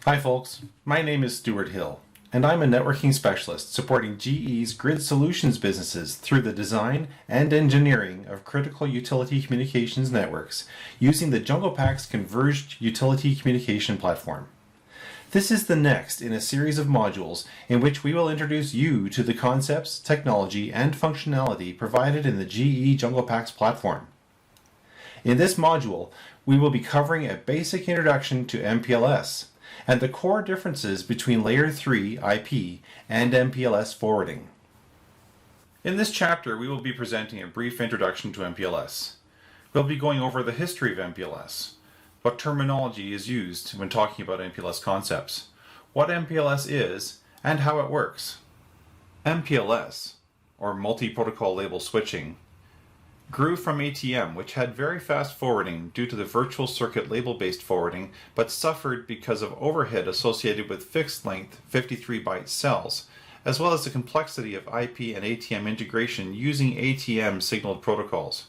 Hi folks, my name is Stuart Hill, and I'm a networking specialist supporting GE's grid solutions businesses through the design and engineering of critical utility communications networks using the JunglePAX Converged Utility Communication Platform. This is the next in a series of modules in which we will introduce you to the concepts, technology, and functionality provided in the GE JunglePAX platform. In this module, we will be covering a basic introduction to MPLS, and the core differences between Layer 3 IP and MPLS forwarding. In this chapter, we will be presenting a brief introduction to MPLS. We'll be going over the history of MPLS, what terminology is used when talking about MPLS concepts, what MPLS is, and how it works. MPLS, or multi-protocol label switching, grew from ATM, which had very fast forwarding due to the virtual circuit label-based forwarding, but suffered because of overhead associated with fixed-length 53-byte cells, as well as the complexity of IP and ATM integration using ATM signaled protocols.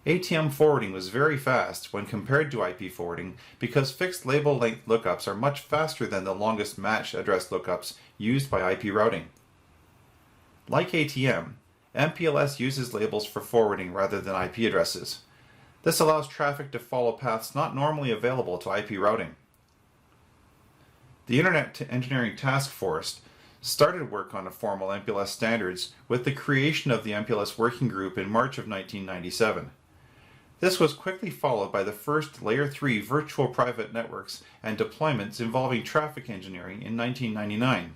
ATM forwarding was very fast when compared to IP forwarding because fixed label length lookups are much faster than the longest match address lookups used by IP routing. Like ATM, MPLS uses labels for forwarding rather than IP addresses. This allows traffic to follow paths not normally available to IP routing. The Internet Engineering Task Force started work on a formal MPLS standards with the creation of the MPLS Working Group in March of 1997. This was quickly followed by the first Layer 3 virtual private networks and deployments involving traffic engineering in 1999.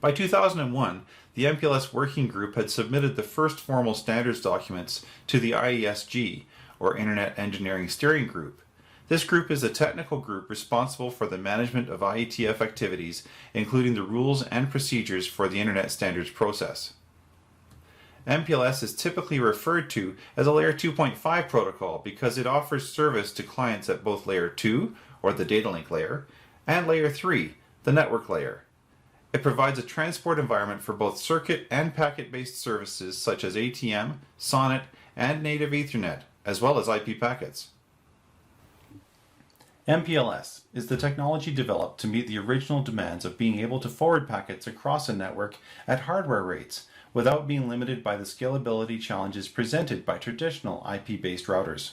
By 2001, the MPLS Working Group had submitted the first formal standards documents to the IESG, or Internet Engineering Steering Group. This group is a technical group responsible for the management of IETF activities, including the rules and procedures for the Internet standards process. MPLS is typically referred to as a Layer 2.5 protocol because it offers service to clients at both Layer 2, or the data link layer, and Layer 3, the network layer. It provides a transport environment for both circuit and packet-based services such as ATM, SONET, and native Ethernet, as well as IP packets. MPLS is the technology developed to meet the original demands of being able to forward packets across a network at hardware rates without being limited by the scalability challenges presented by traditional IP-based routers.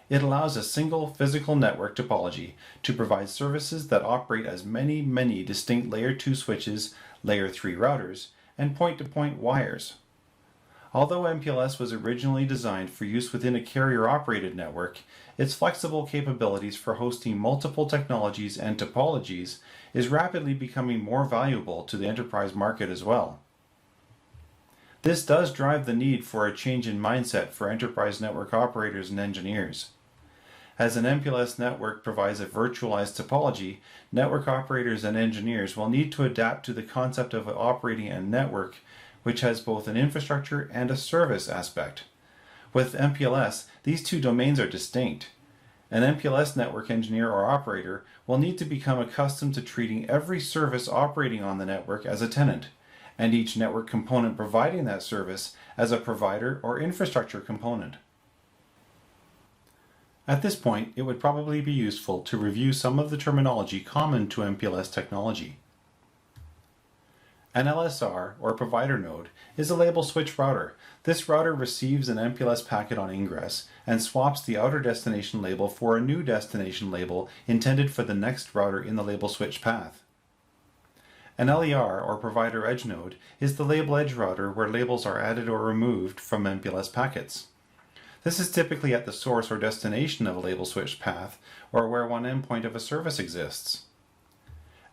It allows a single physical network topology to provide services that operate as many distinct Layer 2 switches, Layer 3 routers, and point-to-point wires. Although MPLS was originally designed for use within a carrier-operated network, its flexible capabilities for hosting multiple technologies and topologies is rapidly becoming more valuable to the enterprise market as well. This does drive the need for a change in mindset for enterprise network operators and engineers. As an MPLS network provides a virtualized topology, network operators and engineers will need to adapt to the concept of operating a network which has both an infrastructure and a service aspect. With MPLS, these two domains are distinct. An MPLS network engineer or operator will need to become accustomed to treating every service operating on the network as a tenant, and each network component providing that service as a provider or infrastructure component. At this point, it would probably be useful to review some of the terminology common to MPLS technology. An LSR, or provider node, is a label switch router. This router receives an MPLS packet on ingress and swaps the outer destination label for a new destination label intended for the next router in the label switch path. An LER, or provider edge node, is the label edge router where labels are added or removed from MPLS packets. This is typically at the source or destination of a label switch path, or where one endpoint of a service exists.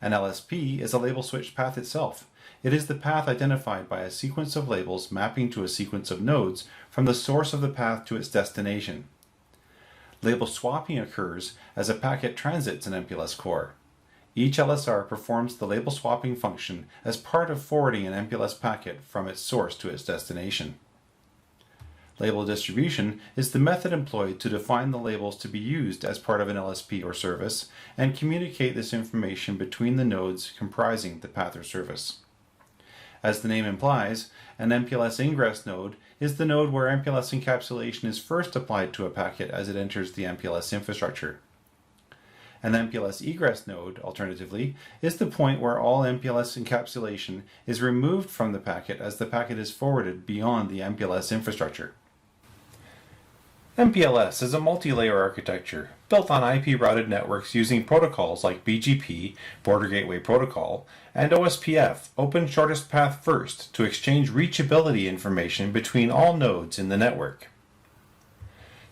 An LSP is a label switch path itself. It is the path identified by a sequence of labels mapping to a sequence of nodes from the source of the path to its destination. Label swapping occurs as a packet transits an MPLS core. Each LSR performs the label swapping function as part of forwarding an MPLS packet from its source to its destination. Label distribution is the method employed to define the labels to be used as part of an LSP or service and communicate this information between the nodes comprising the path or service. As the name implies, an MPLS ingress node is the node where MPLS encapsulation is first applied to a packet as it enters the MPLS infrastructure. An MPLS egress node, alternatively, is the point where all MPLS encapsulation is removed from the packet as the packet is forwarded beyond the MPLS infrastructure. MPLS is a multi-layer architecture built on IP-routed networks using protocols like BGP, Border Gateway Protocol, and OSPF, Open Shortest Path First, to exchange reachability information between all nodes in the network.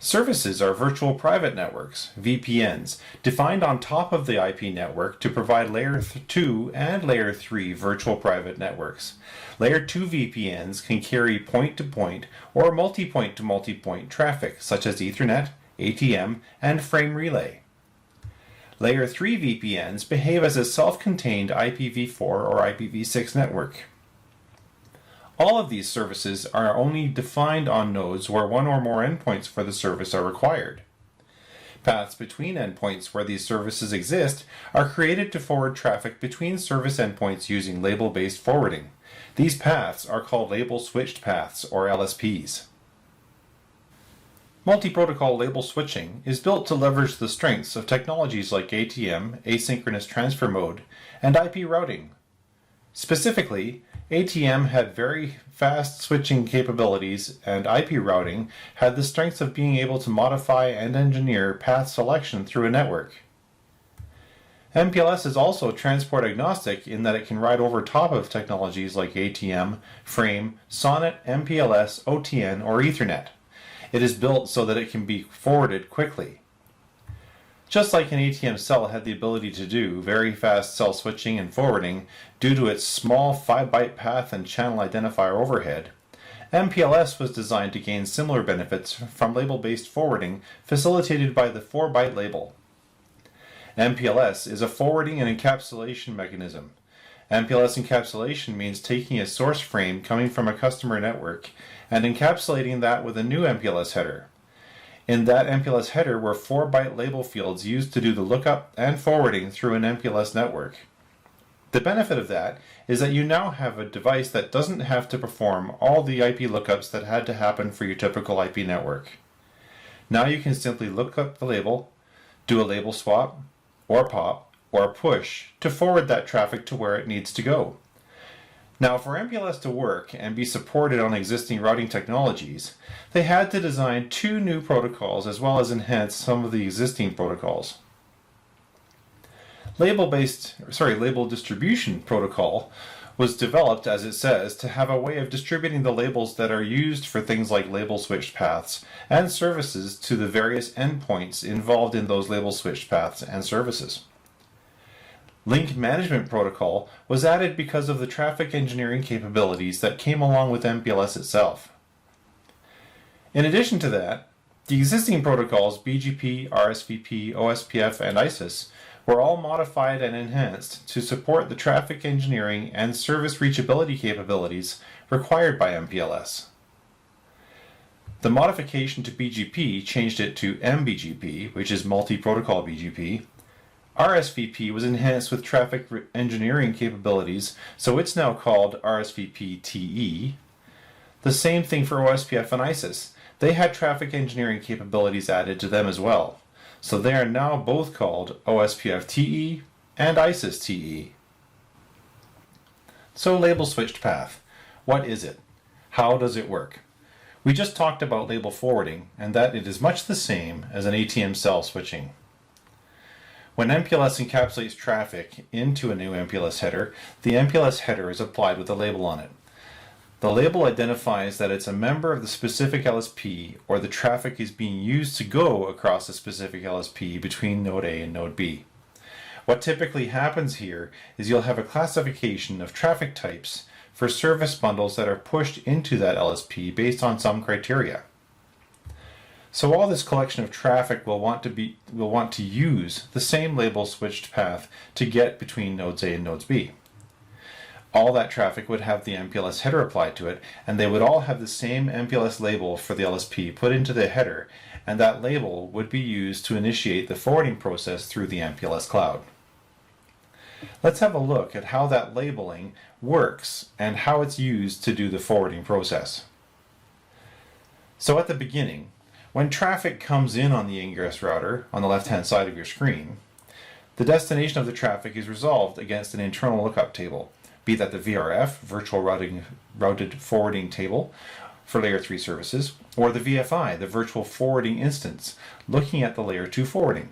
Services are virtual private networks, VPNs, defined on top of the IP network to provide Layer 2 and Layer 3 virtual private networks. Layer 2 VPNs can carry point-to-point or multi-point-to-multi-point traffic, such as Ethernet, ATM, and frame relay. Layer 3 VPNs behave as a self-contained IPv4 or IPv6 network. All of these services are only defined on nodes where one or more endpoints for the service are required. Paths between endpoints where these services exist are created to forward traffic between service endpoints using label-based forwarding. These paths are called label-switched paths, or LSPs. Multi-protocol label switching is built to leverage the strengths of technologies like ATM, asynchronous transfer mode, and IP routing. Specifically, ATM had very fast switching capabilities, and IP routing had the strengths of being able to modify and engineer path selection through a network. MPLS is also transport agnostic in that it can ride over top of technologies like ATM, Frame, Sonnet, MPLS, OTN, or Ethernet. It is built so that it can be forwarded quickly. Just like an ATM cell had the ability to do very fast cell switching and forwarding due to its small 5-byte path and channel identifier overhead, MPLS was designed to gain similar benefits from label-based forwarding facilitated by the 4-byte label. MPLS is a forwarding and encapsulation mechanism. MPLS encapsulation means taking a source frame coming from a customer network and encapsulating that with a new MPLS header. In that MPLS header were 4-byte label fields used to do the lookup and forwarding through an MPLS network. The benefit of that is that you now have a device that doesn't have to perform all the IP lookups that had to happen for your typical IP network. Now you can simply look up the label, do a label swap, or pop, or push to forward that traffic to where it needs to go. Now, for MPLS to work and be supported on existing routing technologies, they had to design 2 new protocols as well as enhance some of the existing protocols. Label distribution protocol was developed, as it says, to have a way of distributing the labels that are used for things like label switched paths and services to the various endpoints involved in those label switched paths and services. Link Management Protocol was added because of the traffic engineering capabilities that came along with MPLS itself. In addition to that, the existing protocols BGP, RSVP, OSPF, and ISIS were all modified and enhanced to support the traffic engineering and service reachability capabilities required by MPLS. The modification to BGP changed it to MBGP, which is multi-protocol BGP. RSVP was enhanced with traffic engineering capabilities, so it's now called RSVP-TE. The same thing for OSPF and ISIS. They had traffic engineering capabilities added to them as well, so they are now both called OSPF-TE and ISIS-TE. So label switched path. What is it? How does it work? We just talked about label forwarding and that it is much the same as an ATM cell switching. When MPLS encapsulates traffic into a new MPLS header, the MPLS header is applied with a label on it. The label identifies that it's a member of the specific LSP or the traffic is being used to go across a specific LSP between node A and node B. What typically happens here is you'll have a classification of traffic types for service bundles that are pushed into that LSP based on some criteria. So all this collection of traffic will want to use the same label switched path to get between nodes A and nodes B. All that traffic would have the MPLS header applied to it, and they would all have the same MPLS label for the LSP put into the header, and that label would be used to initiate the forwarding process through the MPLS cloud. Let's have a look at how that labeling works and how it's used to do the forwarding process. So at the beginning, when traffic comes in on the ingress router on the left-hand side of your screen, the destination of the traffic is resolved against an internal lookup table, be that the VRF, Virtual Routed Forwarding Table, for Layer 3 services, or the VFI, the Virtual Forwarding Instance, looking at the Layer 2 forwarding.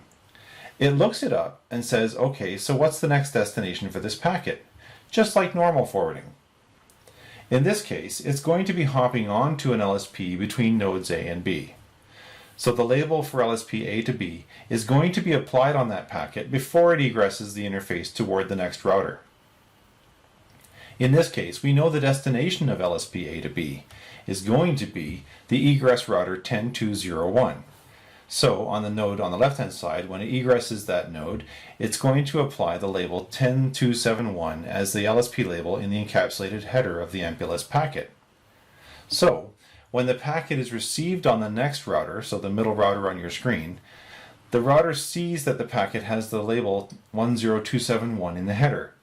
It looks it up and says, okay, so what's the next destination for this packet? Just like normal forwarding. In this case, it's going to be hopping onto an LSP between nodes A and B. So the label for LSP A to B is going to be applied on that packet before it egresses the interface toward the next router. In this case, we know the destination of LSP A to B is going to be the egress router 10201. So on the node on the left-hand side, when it egresses that node, it's going to apply the label 10271 as the LSP label in the encapsulated header of the MPLS packet. So when the packet is received on the next router, so the middle router on your screen, the router sees that the packet has the label 10271 in the header.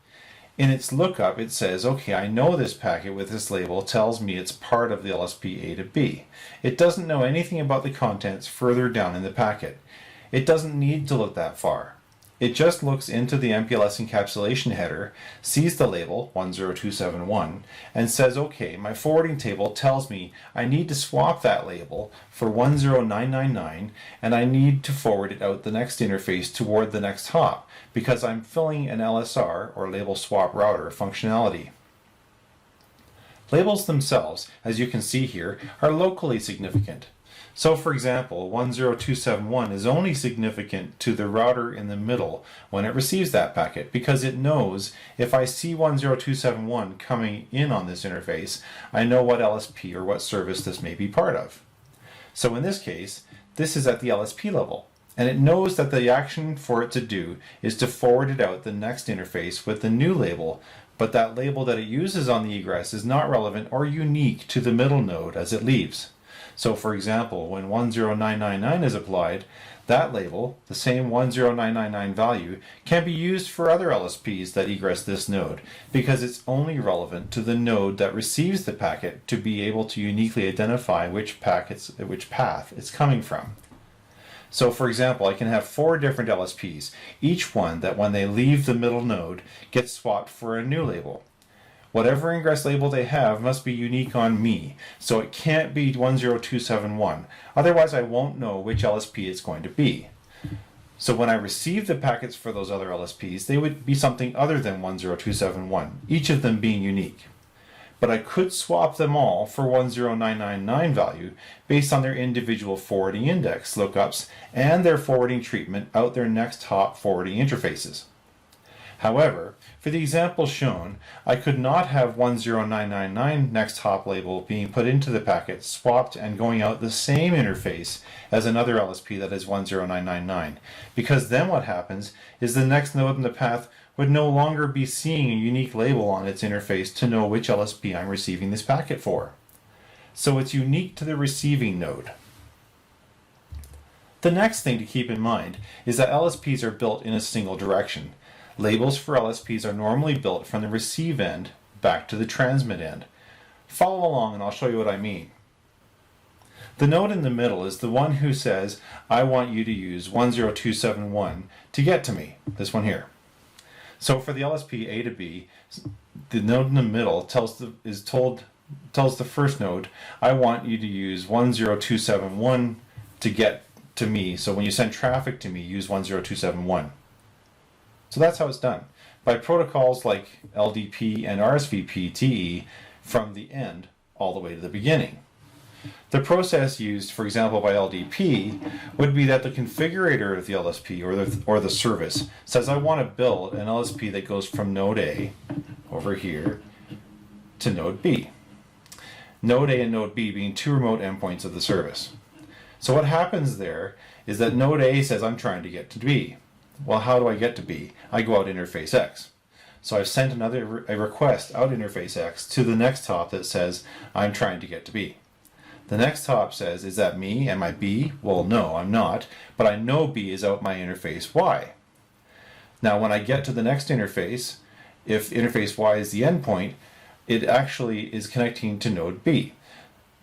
In its lookup, it says, okay, I know this packet with this label tells me it's part of the LSP A to B. It doesn't know anything about the contents further down in the packet. It doesn't need to look that far. It just looks into the MPLS encapsulation header, sees the label 10271, and says, okay, my forwarding table tells me I need to swap that label for 10999, and I need to forward it out the next interface toward the next hop, because I'm filling an LSR, or label swap router, functionality. Labels themselves, as you can see here, are locally significant. So for example, 10271 is only significant to the router in the middle when it receives that packet, because it knows if I see 10271 coming in on this interface, I know what LSP or what service this may be part of. So in this case, this is at the LSP level, and it knows that the action for it to do is to forward it out the next interface with the new label, but that label that it uses on the egress is not relevant or unique to the middle node as it leaves. So for example, when 10999 is applied, that label, the same 10999 value, can be used for other LSPs that egress this node, because it's only relevant to the node that receives the packet to be able to uniquely identify which path it's coming from. So for example, I can have 4 different LSPs, each one that when they leave the middle node gets swapped for a new label. Whatever ingress label they have must be unique on me, so it can't be 10271. Otherwise I won't know which LSP it's going to be. So when I receive the packets for those other LSPs, they would be something other than 10271, each of them being unique. But I could swap them all for 10999 value based on their individual forwarding index lookups and their forwarding treatment out their next hop forwarding interfaces. However, for the example shown, I could not have 10999 next hop label being put into the packet, swapped, and going out the same interface as another LSP that is 10999, because then what happens is the next node in the path would no longer be seeing a unique label on its interface to know which LSP I'm receiving this packet for. So it's unique to the receiving node. The next thing to keep in mind is that LSPs are built in a single direction. Labels for LSPs are normally built from the receive end back to the transmit end. Follow along and I'll show you what I mean. The node in the middle is the one who says, I want you to use 10271 to get to me, this one here. So for the LSP A to B, the node in the middle tells the first node, I want you to use 10271 to get to me. So when you send traffic to me, use 10271. So that's how it's done, by protocols like LDP and RSVP-TE from the end all the way to the beginning. The process used, for example, by LDP would be that the configurator of the LSP or the service says, I want to build an LSP that goes from node A over here to node B. Node A and node B being 2 remote endpoints of the service. So what happens there is that node A says, I'm trying to get to B. Well, how do I get to B? I go out interface X. So I've sent a request out interface X to the next hop that says, I'm trying to get to B. The next hop says, is that me? Am I B? Well, no, I'm not, but I know B is out my interface Y. Now, when I get to the next interface, if interface Y is the endpoint, it actually is connecting to node B.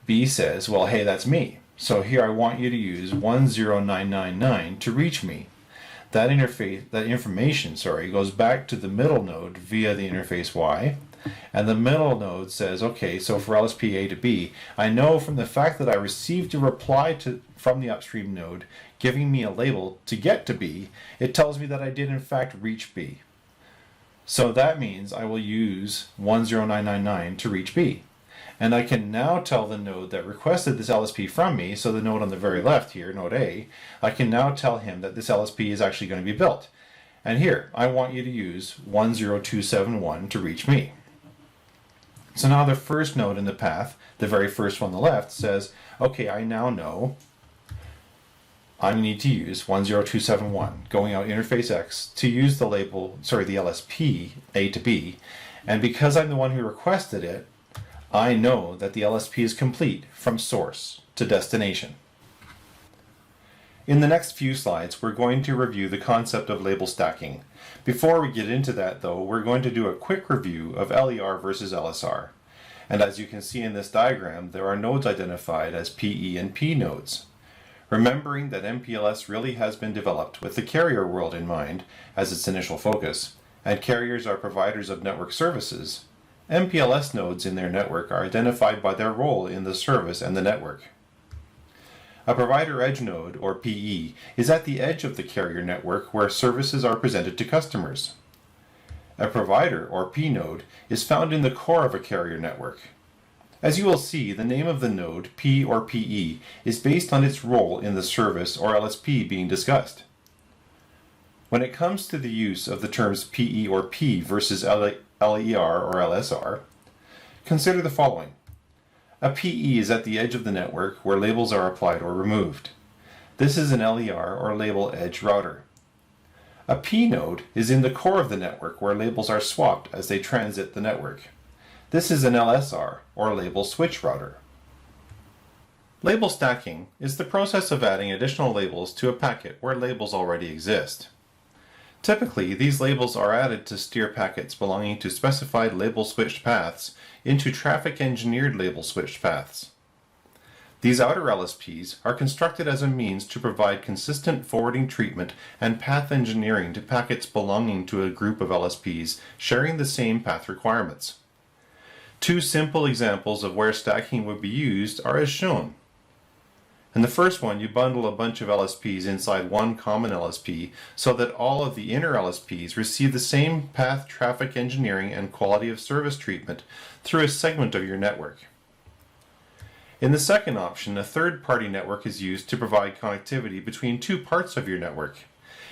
B says, well, hey, that's me. So here I want you to use 10999 to reach me. that information goes back to the middle node via the interface Y, and the middle node says, okay, so for LSP A to B, I know from the fact that I received a reply from the upstream node giving me a label to get to B, it tells me that I did in fact reach B. So that means I will use 10999 to reach B. And I can now tell the node that requested this LSP from me, so the node on the very left here, node A, I can now tell him that this LSP is actually going to be built. And here, I want you to use 10271 to reach me. So now the first node in the path, the very first one on the left, says, okay, I now know I need to use 10271, going out interface X, to use the label, the LSP A to B. And because I'm the one who requested it, I know that the LSP is complete from source to destination. In the next few slides, we're going to review the concept of label stacking. Before we get into that, though, we're going to do a quick review of LER versus LSR. And as you can see in this diagram, there are nodes identified as PE and P nodes. Remembering that MPLS really has been developed with the carrier world in mind as its initial focus, and carriers are providers of network services, MPLS nodes in their network are identified by their role in the service and the network. A provider edge node, or PE, is at the edge of the carrier network where services are presented to customers. A provider, or P node, is found in the core of a carrier network. As you will see, the name of the node, P or PE, is based on its role in the service or LSP being discussed. When it comes to the use of the terms PE or P versus LER or LSR, consider the following. A PE is at the edge of the network where labels are applied or removed. This is an LER or label edge router. A P node is in the core of the network where labels are swapped as they transit the network. This is an LSR or label switch router. Label stacking is the process of adding additional labels to a packet where labels already exist. Typically, these labels are added to steer packets belonging to specified label switched paths into traffic engineered label switched paths. These outer LSPs are constructed as a means to provide consistent forwarding treatment and path engineering to packets belonging to a group of LSPs sharing the same path requirements. Two simple examples of where stacking would be used are as shown. In the first one, you bundle a bunch of LSPs inside one common LSP so that all of the inner LSPs receive the same path traffic engineering and quality of service treatment through a segment of your network. In the second option, a third-party network is used to provide connectivity between two parts of your network.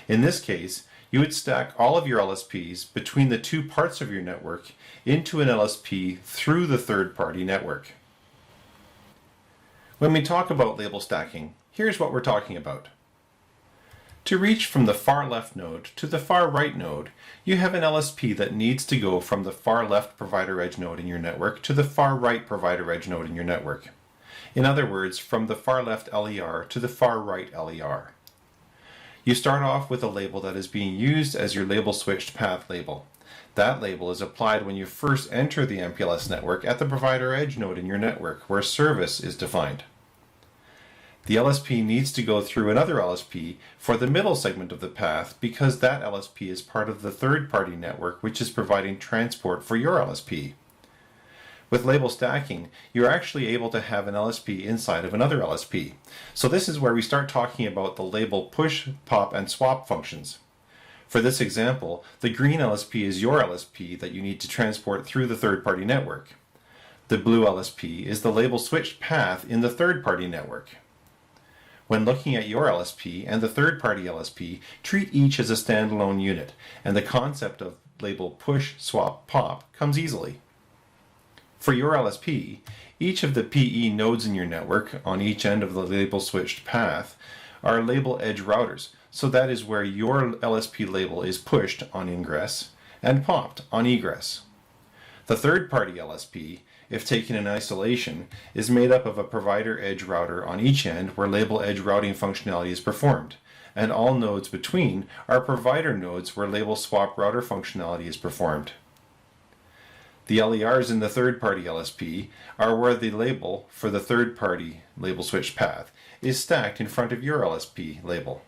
In this case, you would stack all of your LSPs between the two parts of your network into an LSP through the third-party network. When we talk about label stacking, here's what we're talking about. To reach from the far left node to the far right node, you have an LSP that needs to go from the far left provider edge node in your network to the far right provider edge node in your network. In other words, from the far left LER to the far right LER. You start off with a label that is being used as your label switched path label. That label is applied when you first enter the MPLS network at the provider edge node in your network where service is defined. The LSP needs to go through another LSP for the middle segment of the path because that LSP is part of the third-party network which is providing transport for your LSP. With label stacking, you're actually able to have an LSP inside of another LSP. So this is where we start talking about the label push, pop, and swap functions. For this example, the green LSP is your LSP that you need to transport through the third-party network. The blue LSP is the label switched path in the third-party network. When looking at your LSP and the third-party LSP, treat each as a standalone unit, and the concept of label push, swap, pop comes easily. For your LSP, each of the PE nodes in your network on each end of the label switched path are label edge routers, so that is where your LSP label is pushed on ingress and popped on egress. The third-party LSP, if taken in isolation, is made up of a provider edge router on each end where label edge routing functionality is performed, and all nodes between are provider nodes where label swap router functionality is performed. The LERs in the third-party LSP are where the label for the third-party label switched path is stacked in front of your LSP label.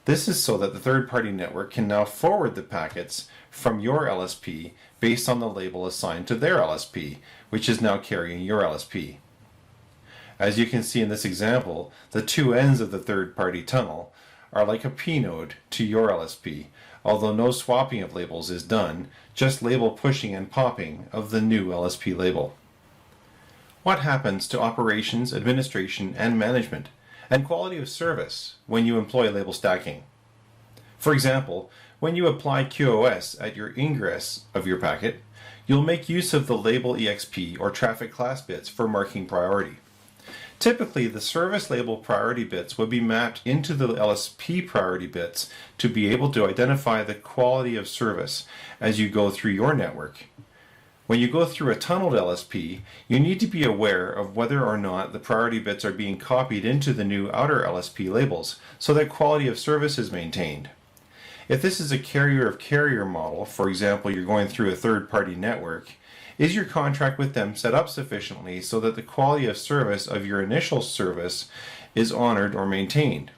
This is so that the third-party network can now forward the packets from your LSP based on the label assigned to their LSP, which is now carrying your LSP. As you can see in this example, the two ends of the third-party tunnel are like a P node to your LSP, although no swapping of labels is done, just label pushing and popping of the new LSP label. What happens to operations, administration, and management, and quality of service when you employ label stacking? For example, when you apply QoS at your ingress of your packet, you'll make use of the label EXP or traffic class bits for marking priority. Typically, the service label priority bits would be mapped into the LSP priority bits to be able to identify the quality of service as you go through your network. When you go through a tunneled LSP, you need to be aware of whether or not the priority bits are being copied into the new outer LSP labels so that quality of service is maintained. If this is a carrier of carrier model, for example, you're going through a third-party network, is your contract with them set up sufficiently so that the quality of service of your initial service is honored or maintained?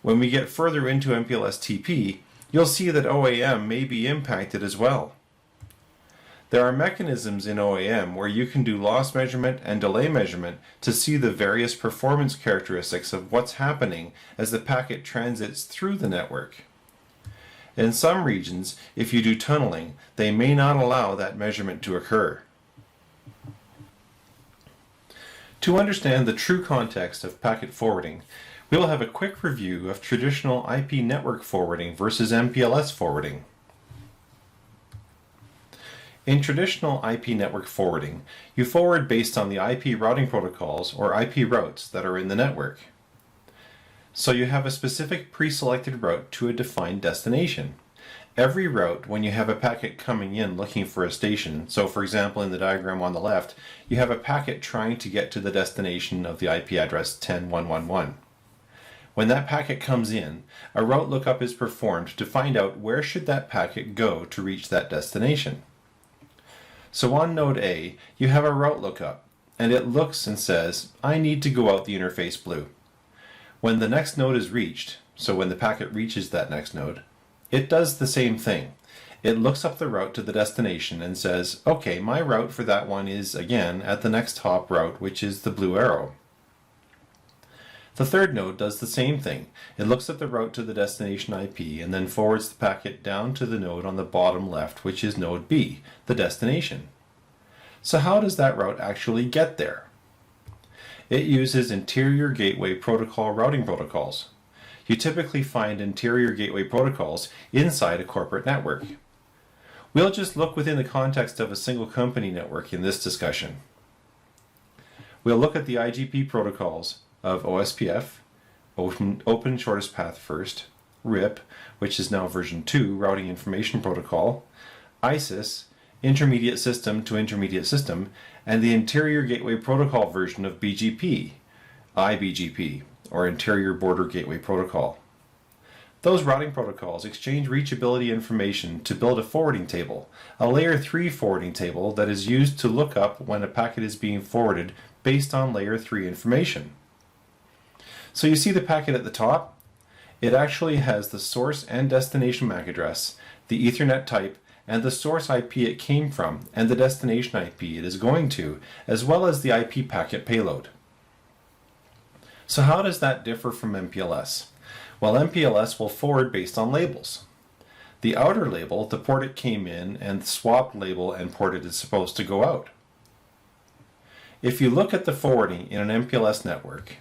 When we get further into MPLS TP, you'll see that OAM may be impacted as well. There are mechanisms in OAM where you can do loss measurement and delay measurement to see the various performance characteristics of what's happening as the packet transits through the network. In some regions, if you do tunneling, they may not allow that measurement to occur. To understand the true context of packet forwarding, we will have a quick review of traditional IP network forwarding versus MPLS forwarding. In traditional IP network forwarding, you forward based on the IP routing protocols or IP routes that are in the network. So you have a specific pre-selected route to a defined destination. Every route, when you have a packet coming in looking for a station, so for example in the diagram on the left, you have a packet trying to get to the destination of the IP address 10.1.1.1. When that packet comes in, a route lookup is performed to find out where should that packet go to reach that destination. So on node A, you have a route lookup, and it looks and says, I need to go out the interface blue. When the next node is reached, so when the packet reaches that next node, it does the same thing. It looks up the route to the destination and says, okay, my route for that one is, again, at the next hop route, which is the blue arrow. The third node does the same thing. It looks at the route to the destination IP and then forwards the packet down to the node on the bottom left, which is node B, the destination. So how does that route actually get there? It uses interior gateway protocol routing protocols. You typically find interior gateway protocols inside a corporate network. We'll just look within the context of a single company network in this discussion. We'll look at the IGP protocols of OSPF, Open Shortest Path First, RIP, which is now version 2, Routing Information Protocol, ISIS, Intermediate System to Intermediate System, and the Interior Gateway Protocol version of BGP, IBGP, or Interior Border Gateway Protocol. Those routing protocols exchange reachability information to build a forwarding table, a layer 3 forwarding table that is used to look up when a packet is being forwarded based on layer 3 information. So you see the packet at the top? It actually has the source and destination MAC address, the Ethernet type, and the source IP it came from, and the destination IP it is going to, as well as the IP packet payload. So how does that differ from MPLS? Well, MPLS will forward based on labels. The outer label, the port it came in, and the swapped label and port it is supposed to go out. If you look at the forwarding in an MPLS network,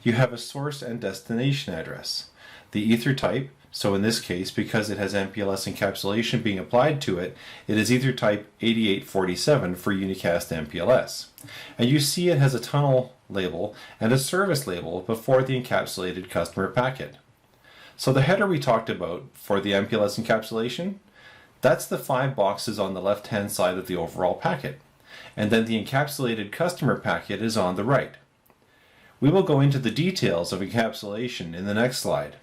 you have a source and destination address. The ether type, so in this case, because it has MPLS encapsulation being applied to it, it is ether type 8847 for unicast MPLS. And you see it has a tunnel label and a service label before the encapsulated customer packet. So the header we talked about for the MPLS encapsulation, that's the 5 boxes on the left-hand side of the overall packet. And then the encapsulated customer packet is on the right. We will go into the details of encapsulation in the next slide.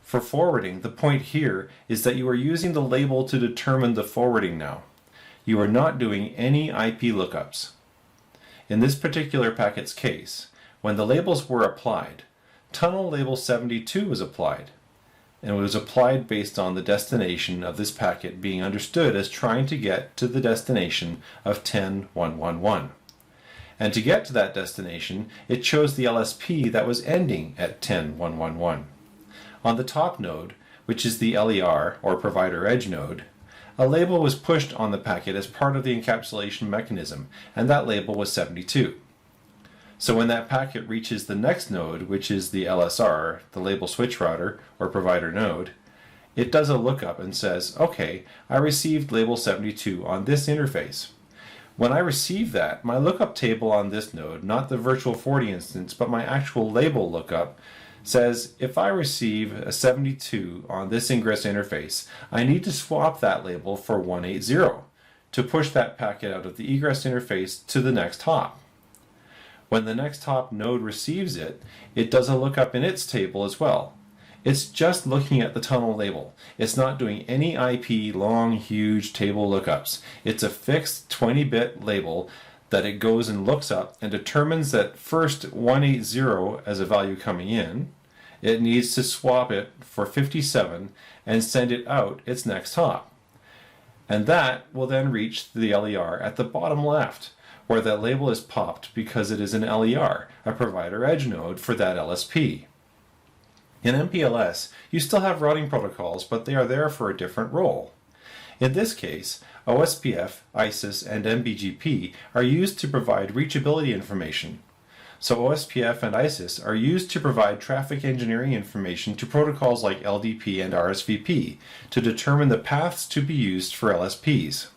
For forwarding, the point here is that you are using the label to determine the forwarding now. You are not doing any IP lookups. In this particular packet's case, when the labels were applied, tunnel label 72 was applied, and it was applied based on the destination of this packet being understood as trying to get to the destination of 10.1.1.1. And to get to that destination, it chose the LSP that was ending at 10.1.1.1. On the top node, which is the LER, or Provider Edge node, a label was pushed on the packet as part of the encapsulation mechanism, and that label was 72. So when that packet reaches the next node, which is the LSR, the label switch router, or provider node, it does a lookup and says, okay, I received label 72 on this interface. When I receive that, my lookup table on this node, not the virtual 40 instance, but my actual label lookup, says if I receive a 72 on this ingress interface, I need to swap that label for 180 to push that packet out of the egress interface to the next hop. When the next hop node receives it, it does a lookup in its table as well. It's just looking at the tunnel label. It's not doing any IP long, huge table lookups. It's a fixed 20-bit label that it goes and looks up and determines that first 180 as a value coming in, it needs to swap it for 57 and send it out its next hop. And that will then reach the LER at the bottom left, where that label is popped because it is an LER, a provider edge node for that LSP. In MPLS, you still have routing protocols, but they are there for a different role. In this case, OSPF, ISIS, and MBGP are used to provide reachability information. So OSPF and ISIS are used to provide traffic engineering information to protocols like LDP and RSVP to determine the paths to be used for LSPs.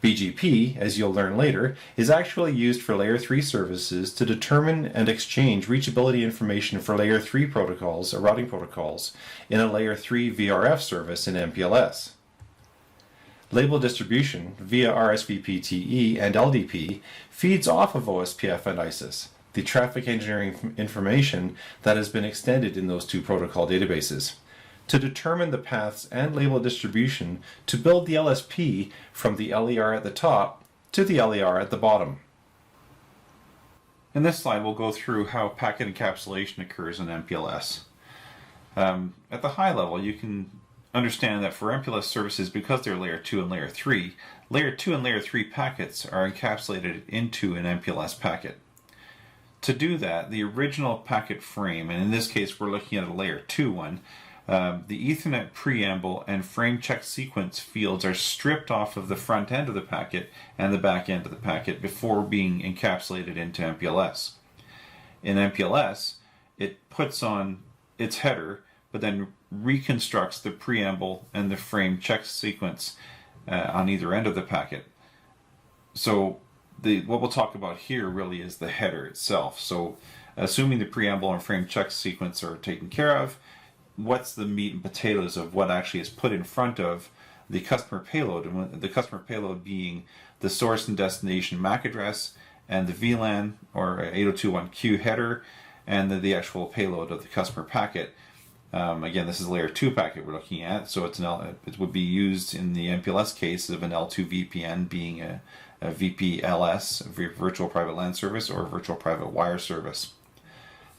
BGP, as you'll learn later, is actually used for Layer 3 services to determine and exchange reachability information for Layer 3 protocols or routing protocols in a Layer 3 VRF service in MPLS. Label distribution via RSVP-TE and LDP feeds off of OSPF and ISIS, the traffic engineering information that has been extended in those two protocol databases, to determine the paths and label distribution to build the LSP from the LER at the top to the LER at the bottom. In this slide, we'll go through how packet encapsulation occurs in MPLS. At the high level, you can understand that for MPLS services, because they're Layer 2 and Layer 3, Layer 2 and Layer 3 packets are encapsulated into an MPLS packet. To do that, the original packet frame, and in this case we're looking at a Layer 2 one, the Ethernet preamble and frame check sequence fields are stripped off of the front end of the packet and the back end of the packet before being encapsulated into MPLS. In MPLS, it puts on its header, but then reconstructs the preamble and the frame check sequence on either end of the packet. So what we'll talk about here really is the header itself. So assuming the preamble and frame check sequence are taken care of, what's the meat and potatoes of what actually is put in front of the customer payload, and the customer payload being the source and destination MAC address and the VLAN or 802.1q header and the actual payload of the customer packet. Again, this is a Layer 2 packet we're looking at, so it would be used in the MPLS case of an L2 VPN being a VPLS, Virtual Private LAN Service, or Virtual Private Wire Service.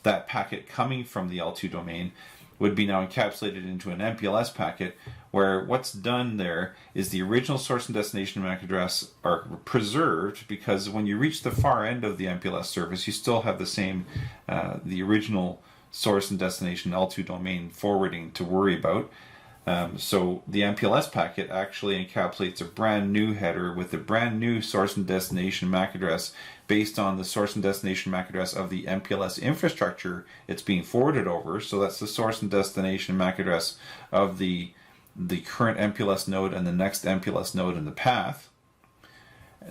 That packet coming from the L2 domain would be now encapsulated into an MPLS packet, where what's done there is the original source and destination MAC address are preserved, because when you reach the far end of the MPLS service, you still have the same, the original source and destination L2 domain forwarding to worry about. So the MPLS packet actually encapsulates a brand new header with a brand new source and destination MAC address based on the source and destination MAC address of the MPLS infrastructure it's being forwarded over. So that's the source and destination MAC address of the current MPLS node and the next MPLS node in the path.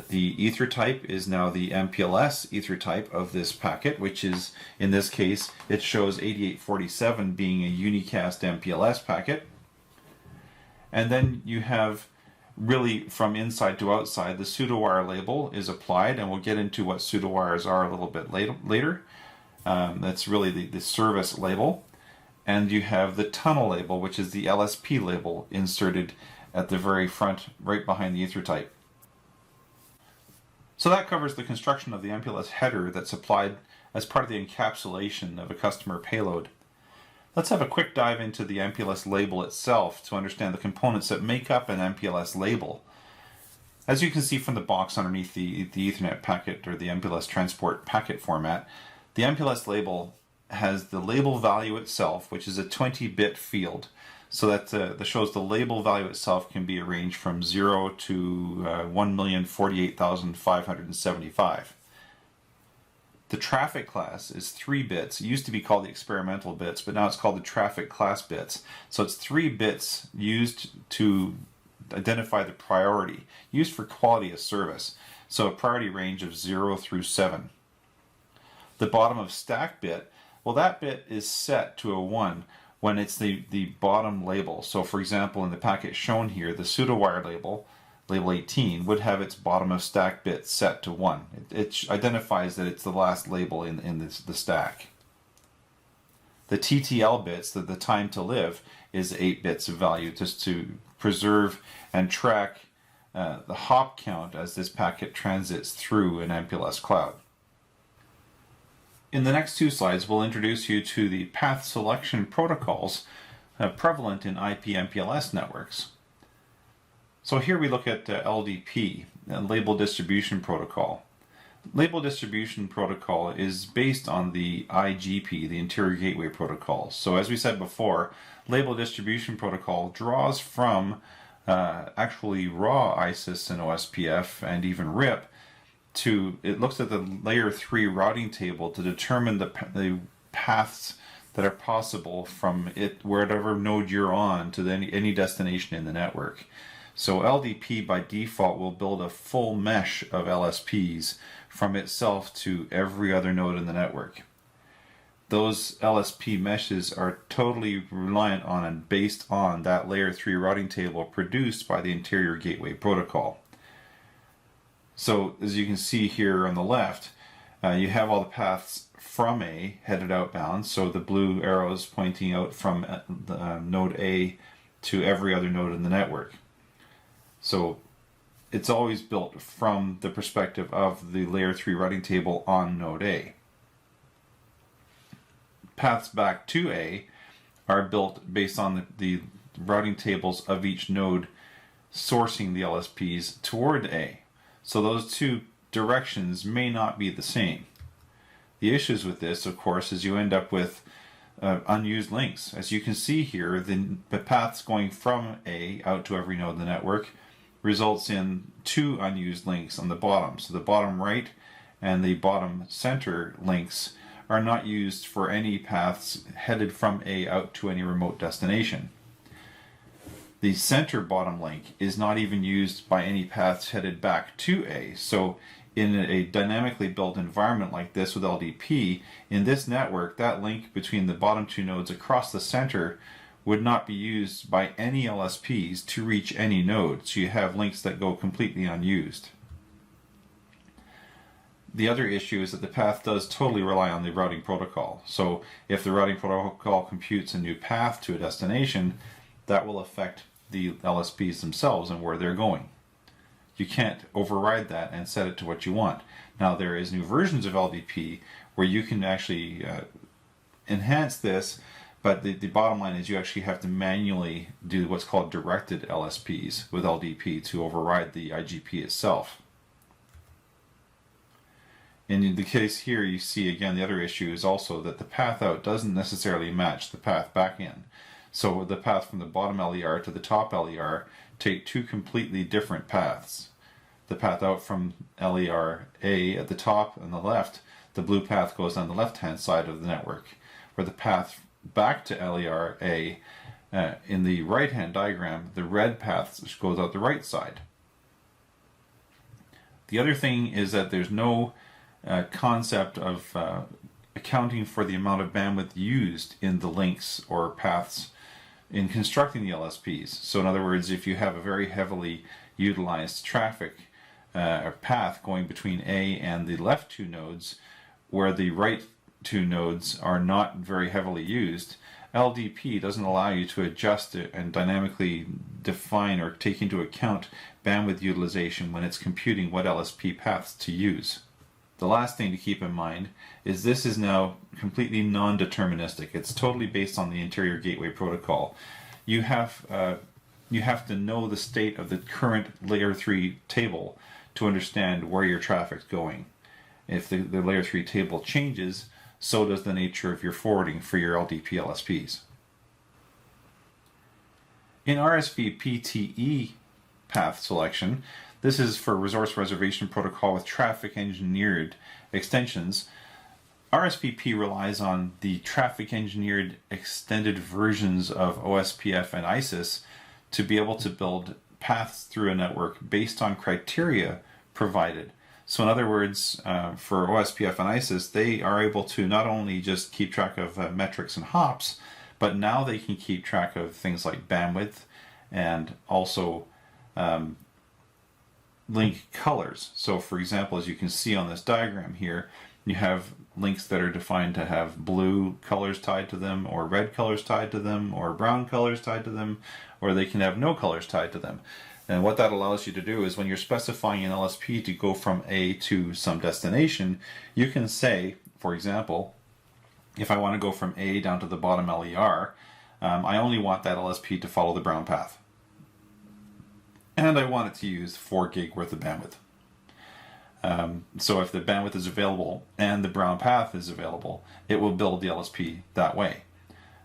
The ether type is now the MPLS ether type of this packet, which is, in this case, it shows 8847 being a unicast MPLS packet. And then you have, really from inside to outside, the pseudowire label is applied, and we'll get into what pseudowires are a little bit later. That's really the service label. And you have the tunnel label, which is the LSP label, inserted at the very front, right behind the ether type. So So that covers the construction of the MPLS header that's applied as part of the encapsulation of a customer payload. Let's have a quick dive into the MPLS label itself to understand the components that make up an MPLS label. As you can see from the box underneath the Ethernet packet or the MPLS transport packet format, the MPLS label has the label value itself, which is a 20-bit field. So that shows the label value itself can be arranged from 0 to 1,048,575. The traffic class is 3 bits. It used to be called the experimental bits, but now it's called the traffic class bits. So it's 3 bits used to identify the priority, used for quality of service. So a priority range of 0 through 7. The bottom of stack bit, well, that bit is set to a 1 when it's the bottom label. So for example, in the packet shown here, the pseudo-wire label 18, would have its bottom of stack bit set to 1. It identifies that it's the last label in the stack. The TTL bits, the time to live, is 8 bits of value just to preserve and track the hop count as this packet transits through an MPLS cloud. In the next 2 slides, we'll introduce you to the path selection protocols prevalent in IP MPLS networks. So here we look at LDP, Label Distribution Protocol. Label Distribution Protocol is based on the IGP, the Interior Gateway Protocol. So as we said before, Label Distribution Protocol draws from actually raw ISIS and OSPF and even RIP. It looks at the layer 3 routing table to determine the paths that are possible from wherever node you're on to any destination in the network. So LDP by default will build a full mesh of LSPs from itself to every other node in the network. Those LSP meshes are totally reliant on and based on that layer 3 routing table produced by the Interior Gateway Protocol. So as you can see here on the left, you have all the paths from A headed outbound, so the blue arrows pointing out from node A to every other node in the network. So it's always built from the perspective of the layer 3 routing table on node A. Paths back to A are built based on the routing tables of each node sourcing the LSPs toward A. So those 2 directions may not be the same. The issues with this, of course, is you end up with unused links. As you can see here, the paths going from A out to every node in the network results in 2 unused links on the bottom. So the bottom right and the bottom center links are not used for any paths headed from A out to any remote destination. The center bottom link is not even used by any paths headed back to A. So in a dynamically built environment like this with LDP, in this network, that link between the bottom 2 nodes across the center would not be used by any LSPs to reach any node. So you have links that go completely unused. The other issue is that the path does totally rely on the routing protocol. So if the routing protocol computes a new path to a destination, that will affect the LSPs themselves and where they're going. You can't override that and set it to what you want. Now there is new versions of LDP where you can actually enhance this, but the bottom line is you actually have to manually do what's called directed LSPs with LDP to override the IGP itself. In the case here, you see again the other issue is also that the path out doesn't necessarily match the path back in. So the path from the bottom LER to the top LER take 2 completely different paths. The path out from LER A at the top and the left, the blue path goes down the left-hand side of the network, where the path back to LER A in the right-hand diagram, the red path goes out the right side. The other thing is that there's no concept of accounting for the amount of bandwidth used in the links or paths in constructing the LSPs. So in other words, if you have a very heavily utilized traffic or path going between A and the left 2 nodes, where the right 2 nodes are not very heavily used, LDP doesn't allow you to adjust it and dynamically define or take into account bandwidth utilization when it's computing what LSP paths to use. The last thing to keep in mind is this is now completely non-deterministic. It's totally based on the interior gateway protocol. You have to know the state of the current layer 3 table to understand where your traffic's going. If the layer 3 table changes, so does the nature of your forwarding for your LDP LSPs. In RSVP-TE path selection, this is for resource reservation protocol with traffic engineered extensions. RSVP relies on the traffic engineered extended versions of OSPF and ISIS to be able to build paths through a network based on criteria provided. So in other words, for OSPF and ISIS, they are able to not only just keep track of metrics and hops, but now they can keep track of things like bandwidth and also link colors. So for example, as you can see on this diagram here, you have links that are defined to have blue colors tied to them, or red colors tied to them, or brown colors tied to them, or they can have no colors tied to them. And what that allows you to do is when you're specifying an LSP to go from A to some destination, you can say, for example, if I want to go from A down to the bottom LER, I only want that LSP to follow the brown path. And I want it to use 4 gig worth of bandwidth. So if the bandwidth is available and the brown path is available, it will build the LSP that way.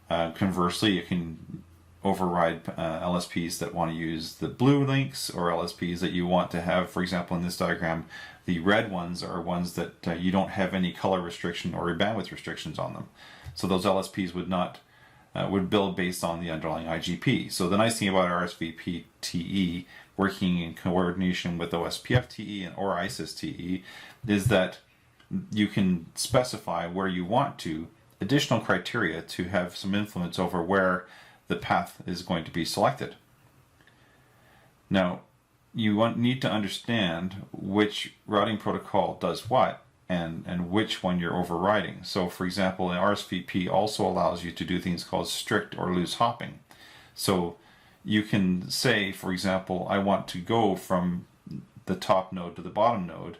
Conversely, you can override LSPs that want to use the blue links, or LSPs that you want to have. For example, in this diagram, the red ones are ones that you don't have any color restriction or bandwidth restrictions on them. So those LSPs would build based on the underlying IGP. So the nice thing about RSVP-TE working in coordination with OSPF-TE or ISIS-TE is that you can specify where you want to additional criteria to have some influence over where the path is going to be selected. Now, you need to understand which routing protocol does what and which one you're overriding. So for example, RSVP also allows you to do things called strict or loose hopping. So you can say, for example, I want to go from the top node to the bottom node,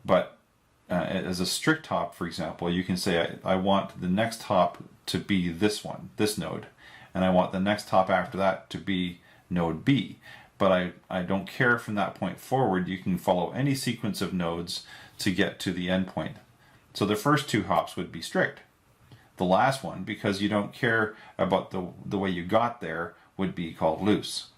but as a strict hop, for example, you can say I want the next hop to be this one, this node, and I want the next hop after that to be node B. But I don't care from that point forward. You can follow any sequence of nodes to get to the endpoint. So the first 2 hops would be strict. The last one, because you don't care about the way you got there, would be called loose.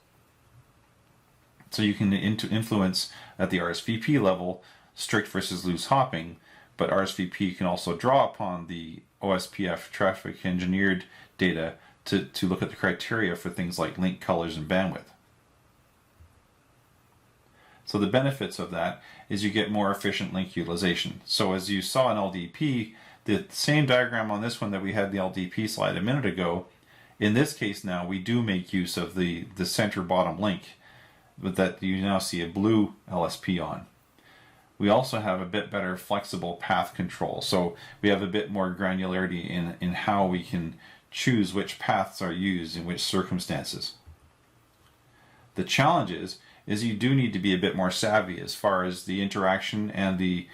So you can influence at the RSVP level strict versus loose hopping, but RSVP can also draw upon the OSPF traffic engineered data to look at the criteria for things like link colors and bandwidth. So the benefits of that is you get more efficient link utilization. So as you saw in LDP, the same diagram on this one that we had the LDP slide a minute ago, in this case now we do make use of the center bottom link, but that you now see a blue LSP on. We also have a bit better flexible path control. So we have a bit more granularity in how we can choose which paths are used in which circumstances. The challenge is you do need to be a bit more savvy as far as the interaction and the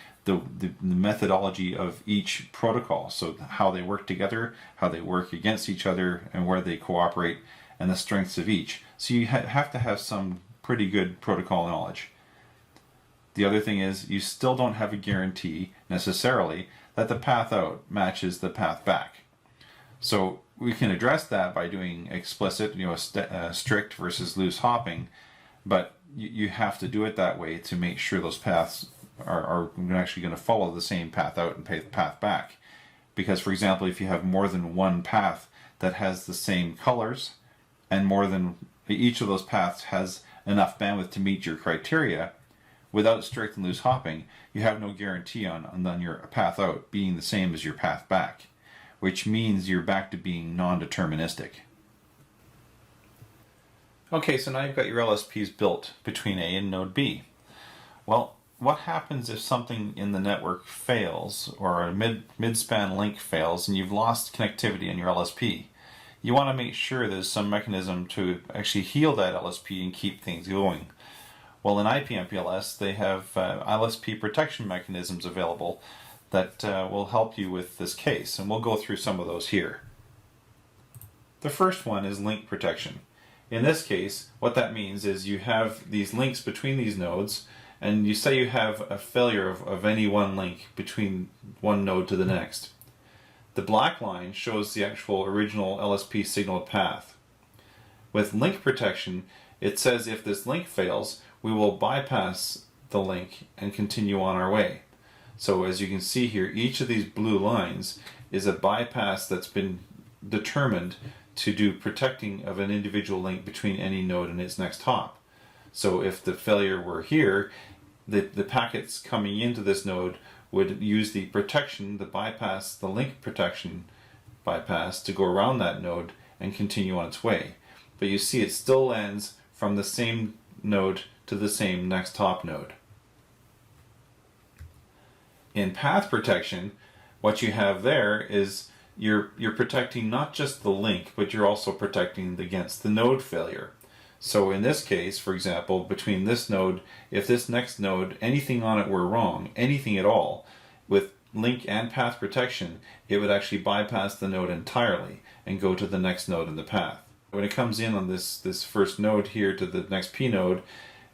methodology of each protocol. So how they work together, how they work against each other, and where they cooperate, and the strengths of each. So you have to have some pretty good protocol knowledge. The other thing is you still don't have a guarantee necessarily that the path out matches the path back. So we can address that by doing explicit, strict versus loose hopping, but you have to do it that way to make sure those paths are actually going to follow the same path out and path back. Because, for example, if you have more than one path that has the same colors, and each of those paths has enough bandwidth to meet your criteria, without strict and loose hopping, you have no guarantee on your path out being the same as your path back, which means you're back to being non-deterministic. Okay, so now you've got your LSPs built between A and node B. Well, what happens if something in the network fails, or a mid-span link fails, and you've lost connectivity in your LSP? you want to make sure there's some mechanism to actually heal that LSP and keep things going. Well, in IP MPLS, they have LSP protection mechanisms available that will help you with this case, and we'll go through some of those here. The first one is link protection. In this case, what that means is you have these links between these nodes, and you say you have a failure of any one link between one node to the next. The black line shows the actual original LSP signaled path. With link protection, it says if this link fails, we will bypass the link and continue on our way. So as you can see here, each of these blue lines is a bypass that's been determined to do protecting of an individual link between any node and its next hop. So if the failure were here, the packets coming into this node would use the protection, the bypass, the link protection bypass to go around that node and continue on its way. But you see it still lands from the same node to the same next hop node. In path protection, what you have there is you're protecting not just the link, but you're also protecting against the node failure. So in this case, for example, between this node, if this next node, anything on it were wrong, anything at all, with link and path protection, it would actually bypass the node entirely and go to the next node in the path. When it comes in on this first node here to the next P node,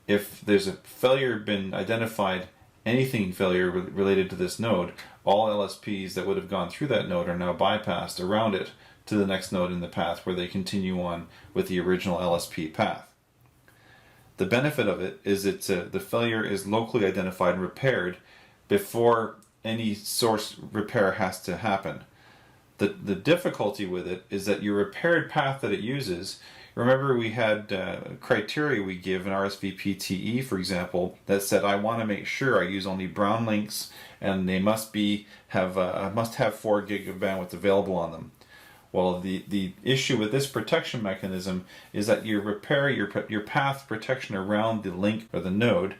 if there's a failure been identified, anything failure related to this node, all LSPs that would have gone through that node are now bypassed around it to the next node in the path where they continue on with the original LSP path. The benefit of it is the failure is locally identified and repaired before any source repair has to happen. The difficulty with it is that your repaired path that it uses, remember we had criteria we give in RSVP-TE, for example, that said I want to make sure I use only brown links and they must have 4 gig of bandwidth available on them. Well, the issue with this protection mechanism is that your path protection around the link or the node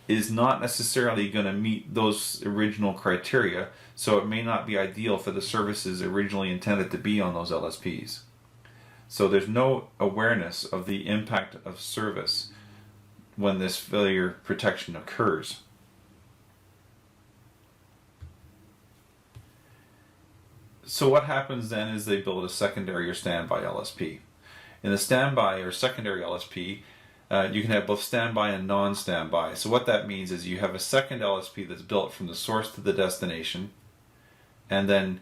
is not necessarily going to meet those original criteria, so it may not be ideal for the services originally intended to be on those LSPs. So there's no awareness of the impact of service when this failure protection occurs. So what happens then is they build a secondary or standby LSP. In the standby or secondary LSP, you can have both standby and non-standby. So what that means is you have a second LSP that's built from the source to the destination, and then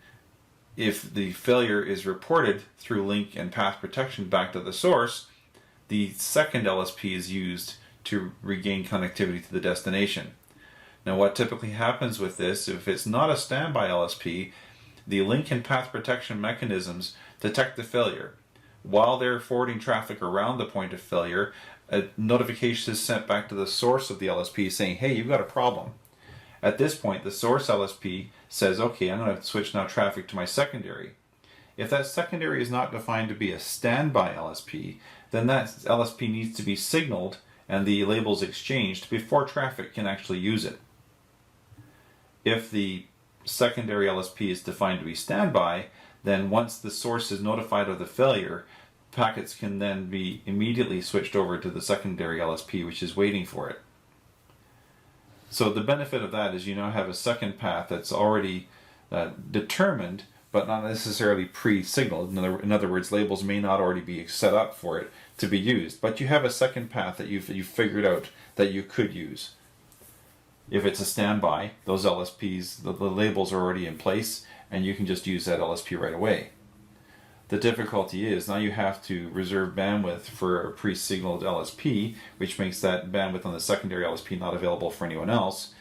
if the failure is reported through link and path protection back to the source, the second LSP is used to regain connectivity to the destination. Now what typically happens with this, if it's not a standby LSP, the link and path protection mechanisms detect the failure. While they're forwarding traffic around the point of failure, a notification is sent back to the source of the LSP saying, hey, you've got a problem. At this point, the source LSP says, okay, I'm going to switch now traffic to my secondary. If that secondary is not defined to be a standby LSP, then that LSP needs to be signaled and the labels exchanged before traffic can actually use it. If the secondary LSP is defined to be standby, then once the source is notified of the failure, packets can then be immediately switched over to the secondary LSP, which is waiting for it. So the benefit of that is you now have a second path that's already determined, but not necessarily pre-signaled. In other words, labels may not already be set up for it to be used, but you have a second path that you've figured out that you could use. If it's a standby, those LSPs, the labels are already in place, and you can just use that LSP right away. The difficulty is now you have to reserve bandwidth for a pre-signaled LSP, which makes that bandwidth on the secondary LSP not available for anyone else.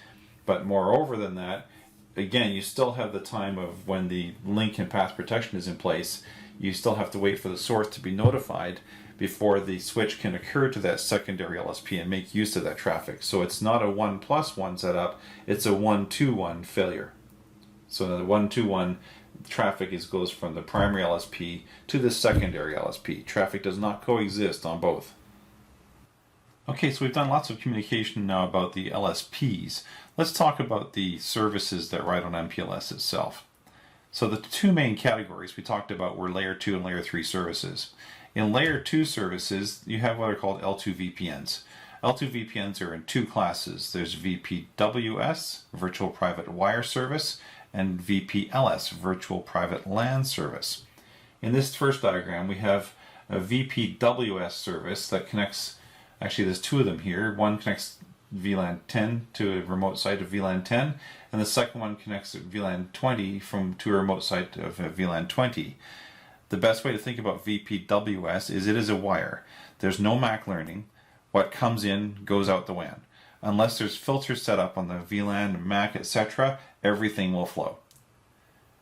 But moreover than that, again, you still have the time of when the link and path protection is in place. You still have to wait for the source to be notified before the switch can occur to that secondary LSP and make use of that traffic. So it's not a 1+1 setup, it's a 1-2-1 failure. So the 1-2-1 traffic goes from the primary LSP to the secondary LSP. Traffic does not coexist on both. Okay, so we've done lots of communication now about the LSPs. Let's talk about the services that ride on MPLS itself. So the two main categories we talked about were layer 2 and layer 3 services. In layer 2 services, you have what are called L2 VPNs. L2 VPNs are in two classes. There's VPWS, Virtual Private Wire Service, and VPLS, Virtual Private LAN Service. In this first diagram, we have a VPWS service that connects, actually there's two of them here. One connects VLAN 10 to a remote site of VLAN 10, and the second one connects VLAN 20 to a remote site of VLAN 20. The best way to think about VPWS is it is a wire. There's no MAC learning. What comes in goes out the WAN. Unless there's filters set up on the VLAN, MAC, etc., everything will flow.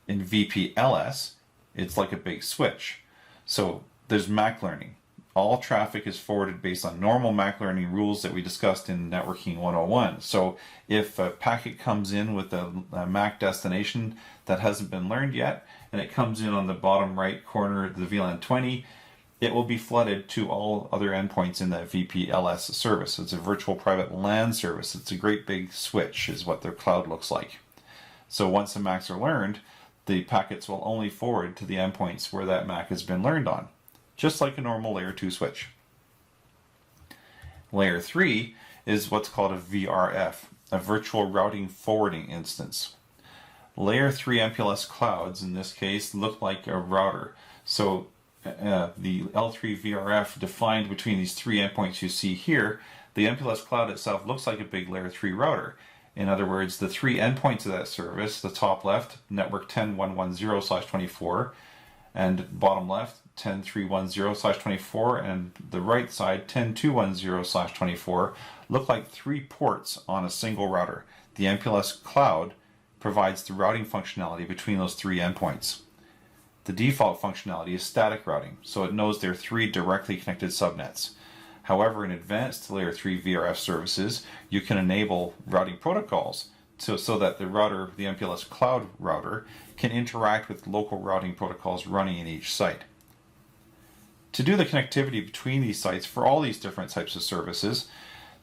In VPLS, it's like a big switch. So there's MAC learning. All traffic is forwarded based on normal MAC learning rules that we discussed in Networking 101. So if a packet comes in with a MAC destination that hasn't been learned yet, and it comes in on the bottom right corner of the VLAN 20, it will be flooded to all other endpoints in that VPLS service. It's a virtual private LAN service. It's a great big switch is what their cloud looks like. So once the MACs are learned, the packets will only forward to the endpoints where that MAC has been learned on, just like a normal layer 2 switch. Layer 3 is what's called a VRF, a virtual routing forwarding instance. Layer 3 MPLS clouds, in this case, look like a router. So the L3 VRF defined between these three endpoints you see here, the MPLS cloud itself looks like a big layer 3 router. In other words, the three endpoints of that service, the top left, network 10.110/24, and bottom left, 10.310/24, and the right side, 10.210/24, look like three ports on a single router. The MPLS cloud provides the routing functionality between those three endpoints. The default functionality is static routing, so it knows there are three directly connected subnets. However, in advanced layer 3 VRF services, you can enable routing protocols so that the router, the MPLS cloud router, can interact with local routing protocols running in each site. To do the connectivity between these sites for all these different types of services,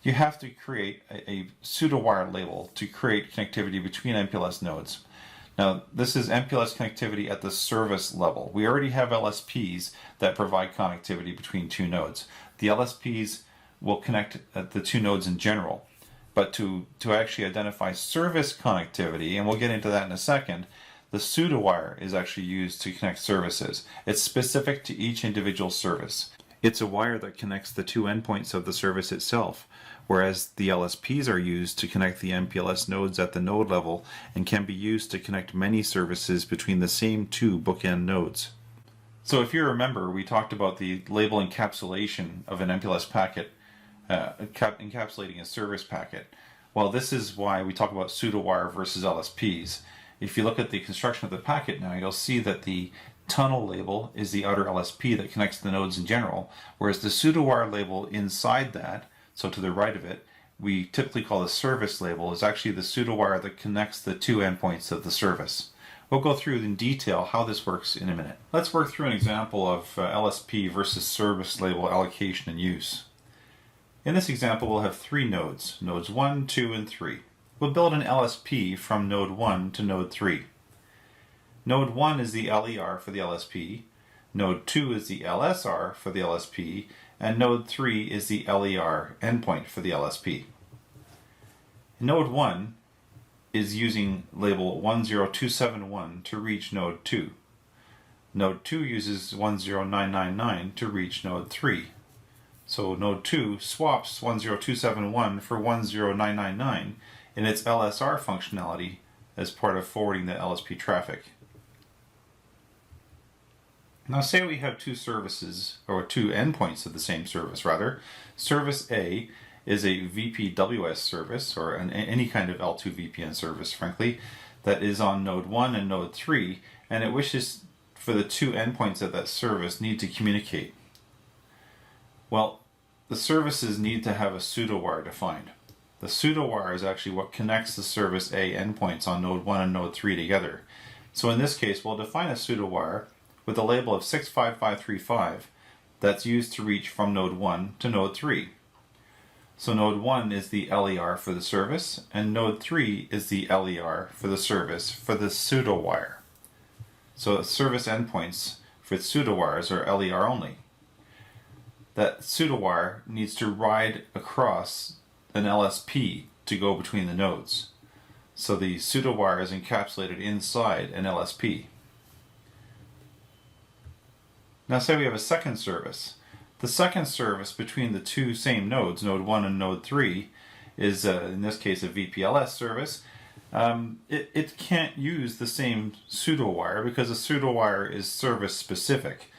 you have to create a pseudo-wire label to create connectivity between MPLS nodes. Now, this is MPLS connectivity at the service level. We already have LSPs that provide connectivity between two nodes. The LSPs will connect at the two nodes in general, but to actually identify service connectivity, and we'll get into that in a second, the pseudo-wire is actually used to connect services. It's specific to each individual service. It's a wire that connects the two endpoints of the service itself, whereas the LSPs are used to connect the MPLS nodes at the node level and can be used to connect many services between the same two bookend nodes. So if you remember, we talked about the label encapsulation of an MPLS packet, encapsulating a service packet. Well, this is why we talk about pseudo-wire versus LSPs. If you look at the construction of the packet now, you'll see that the tunnel label is the outer LSP that connects the nodes in general, whereas the pseudo-wire label inside that, so to the right of it, we typically call the service label, is actually the pseudo-wire that connects the two endpoints of the service. We'll go through in detail how this works in a minute. Let's work through an example of LSP versus service label allocation and use. In this example, we'll have three nodes, nodes 1, 2, and 3. We'll build an LSP from node 1 to node 3. Node 1 is the LER for the LSP, node 2 is the LSR for the LSP, and node 3 is the LER endpoint for the LSP. Node 1 is using label 10271 to reach node 2. Node 2 uses 10999 to reach node 3. So node 2 swaps 10271 for 10999 in its LSR functionality as part of forwarding the LSP traffic. Now say we have two services, or two endpoints of the same service rather. Service A is a VPWS service, or any kind of L2 VPN service, frankly, that is on node 1 and node 3, and it wishes for the two endpoints of that service need to communicate. Well, the services need to have a pseudo-wire defined. The pseudo-wire is actually what connects the service A endpoints on node 1 and node 3 together. So in this case, we'll define a pseudo-wire with a label of 65535 that's used to reach from node 1 to node 3. So node 1 is the LER for the service, and node 3 is the LER for the service for the pseudo-wire. So service endpoints for pseudowires are LER only. That pseudowire needs to ride across an LSP to go between the nodes. So the pseudowire is encapsulated inside an LSP. Now say we have a second service. The second service between the two same nodes, node 1 and node 3, is in this case a VPLS service. It can't use the same pseudowire because a pseudowire is service specific.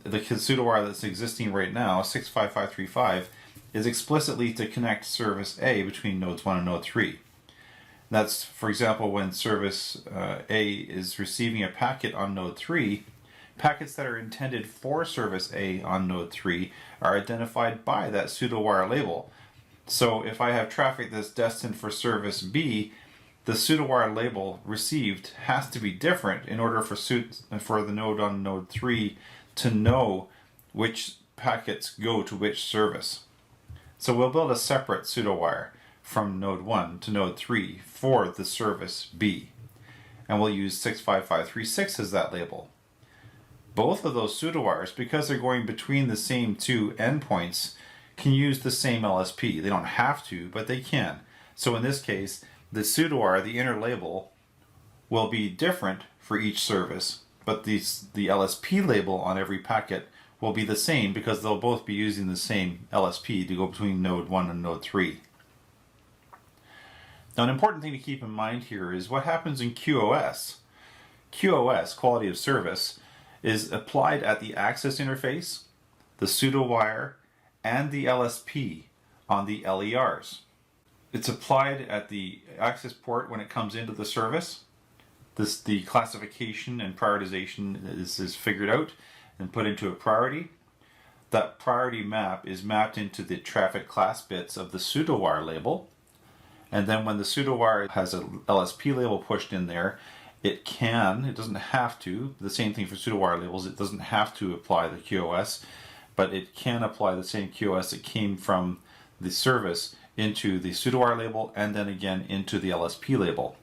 The pseudowire that's existing right now, 65535, is explicitly to connect service A between nodes 1 and node 3. That's, for example, when service A is receiving a packet on node 3, packets that are intended for service A on node 3 are identified by that pseudowire label. So if I have traffic that's destined for service B, the pseudowire label received has to be different in order for the node on node 3 to know which packets go to which service. So we'll build a separate pseudowire from node 1 to node 3 for the service B. And we'll use 65536 as that label. Both of those pseudowires, because they're going between the same two endpoints, can use the same LSP. They don't have to, but they can. So in this case, the pseudowire, the inner label, will be different for each service, but the LSP label on every packet will be the same because they'll both be using the same LSP to go between node 1 and node 3. Now an important thing to keep in mind here is what happens in QoS. QoS, quality of service, is applied at the access interface, the pseudowire, and the LSP on the LERs. It's applied at the access port when it comes into the service. The classification and prioritization is figured out and put into a priority. That priority map is mapped into the traffic class bits of the pseudowire label. And then when the pseudowire has an LSP label pushed in there, it doesn't have to, the same thing for pseudowire labels, it doesn't have to apply the QoS, but it can apply the same QoS that came from the service into the pseudowire label and then again into the LSP label.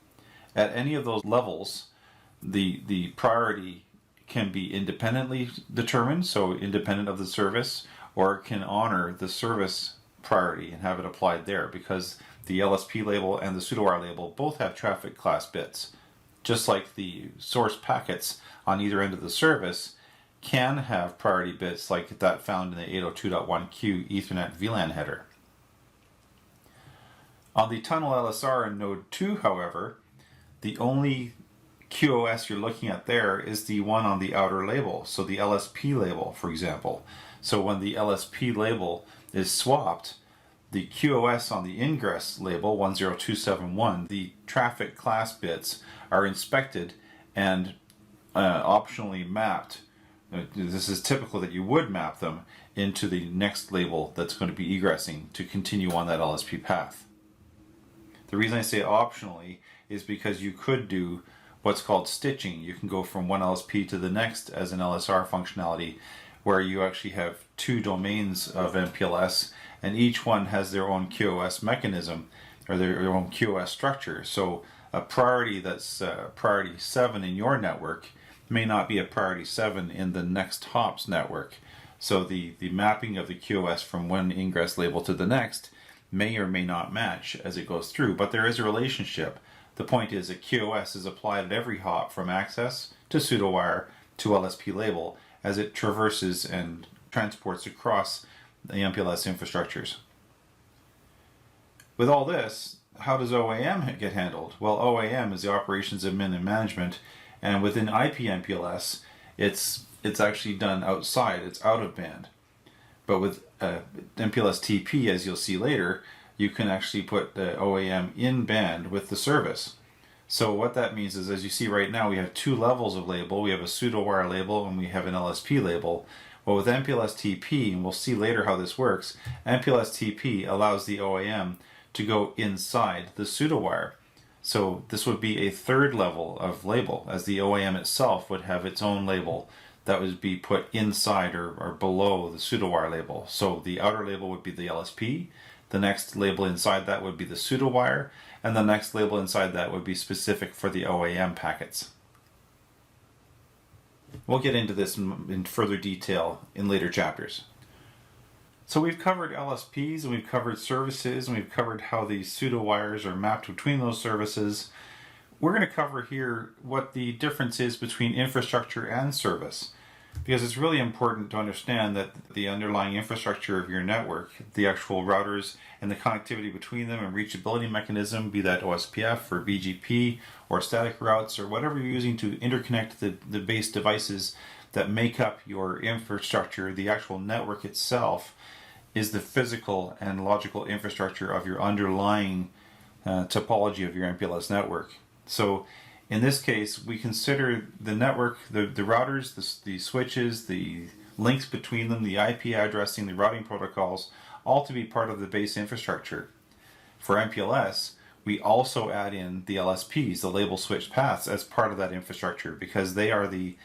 At any of those levels, the priority can be independently determined, so independent of the service, or it can honor the service priority and have it applied there because the LSP label and the pseudowire label both have traffic class bits. Just like the source packets on either end of the service can have priority bits like that found in the 802.1q Ethernet VLAN header. On the tunnel LSR in node 2, however, the only QoS you're looking at there is the one on the outer label, so the LSP label, for example. So when the LSP label is swapped, the QoS on the ingress label 10271, the traffic class bits are inspected and optionally mapped. This is typical that you would map them into the next label that's going to be egressing to continue on that LSP path. The reason I say optionally is because you could do what's called stitching. You can go from one LSP to the next as an LSR functionality where you actually have two domains of MPLS and each one has their own QoS mechanism or their own QoS structure. So a priority that's priority 7 in your network may not be a priority 7 in the next hop's network. So the mapping of the QoS from one ingress label to the next may or may not match as it goes through, but there is a relationship. The point is that QoS is applied at every hop from access to pseudowire to LSP label as it traverses and transports across the MPLS infrastructures. With all this, how does OAM get handled? Well, OAM is the operations admin and management, and within IP MPLS, it's actually done outside, it's out of band. But with MPLS TP, as you'll see later, you can actually put the OAM in band with the service. So what that means is, as you see right now, we have two levels of label. We have a pseudowire label and we have an LSP label. Well, with MPLS TP, and we'll see later how this works, MPLS TP allows the OAM to go inside the pseudowire. So this would be a third level of label, as the OAM itself would have its own label that would be put inside or below the pseudowire label. So the outer label would be the LSP, the next label inside that would be the pseudowire, and the next label inside that would be specific for the OAM packets. We'll get into this in further detail in later chapters. So we've covered LSPs, and we've covered services, and we've covered how these pseudo wires are mapped between those services. We're going to cover here what the difference is between infrastructure and service, because it's really important to understand that the underlying infrastructure of your network, the actual routers and the connectivity between them and reachability mechanism, be that OSPF or BGP or static routes or whatever you're using to interconnect the base devices that make up your infrastructure, the actual network itself is the physical and logical infrastructure of your underlying topology of your MPLS network. So in this case, we consider the network, the routers, the switches, the links between them, the IP addressing, the routing protocols, all to be part of the base infrastructure. For MPLS, we also add in the LSPs, the label switched paths, as part of that infrastructure, because they are the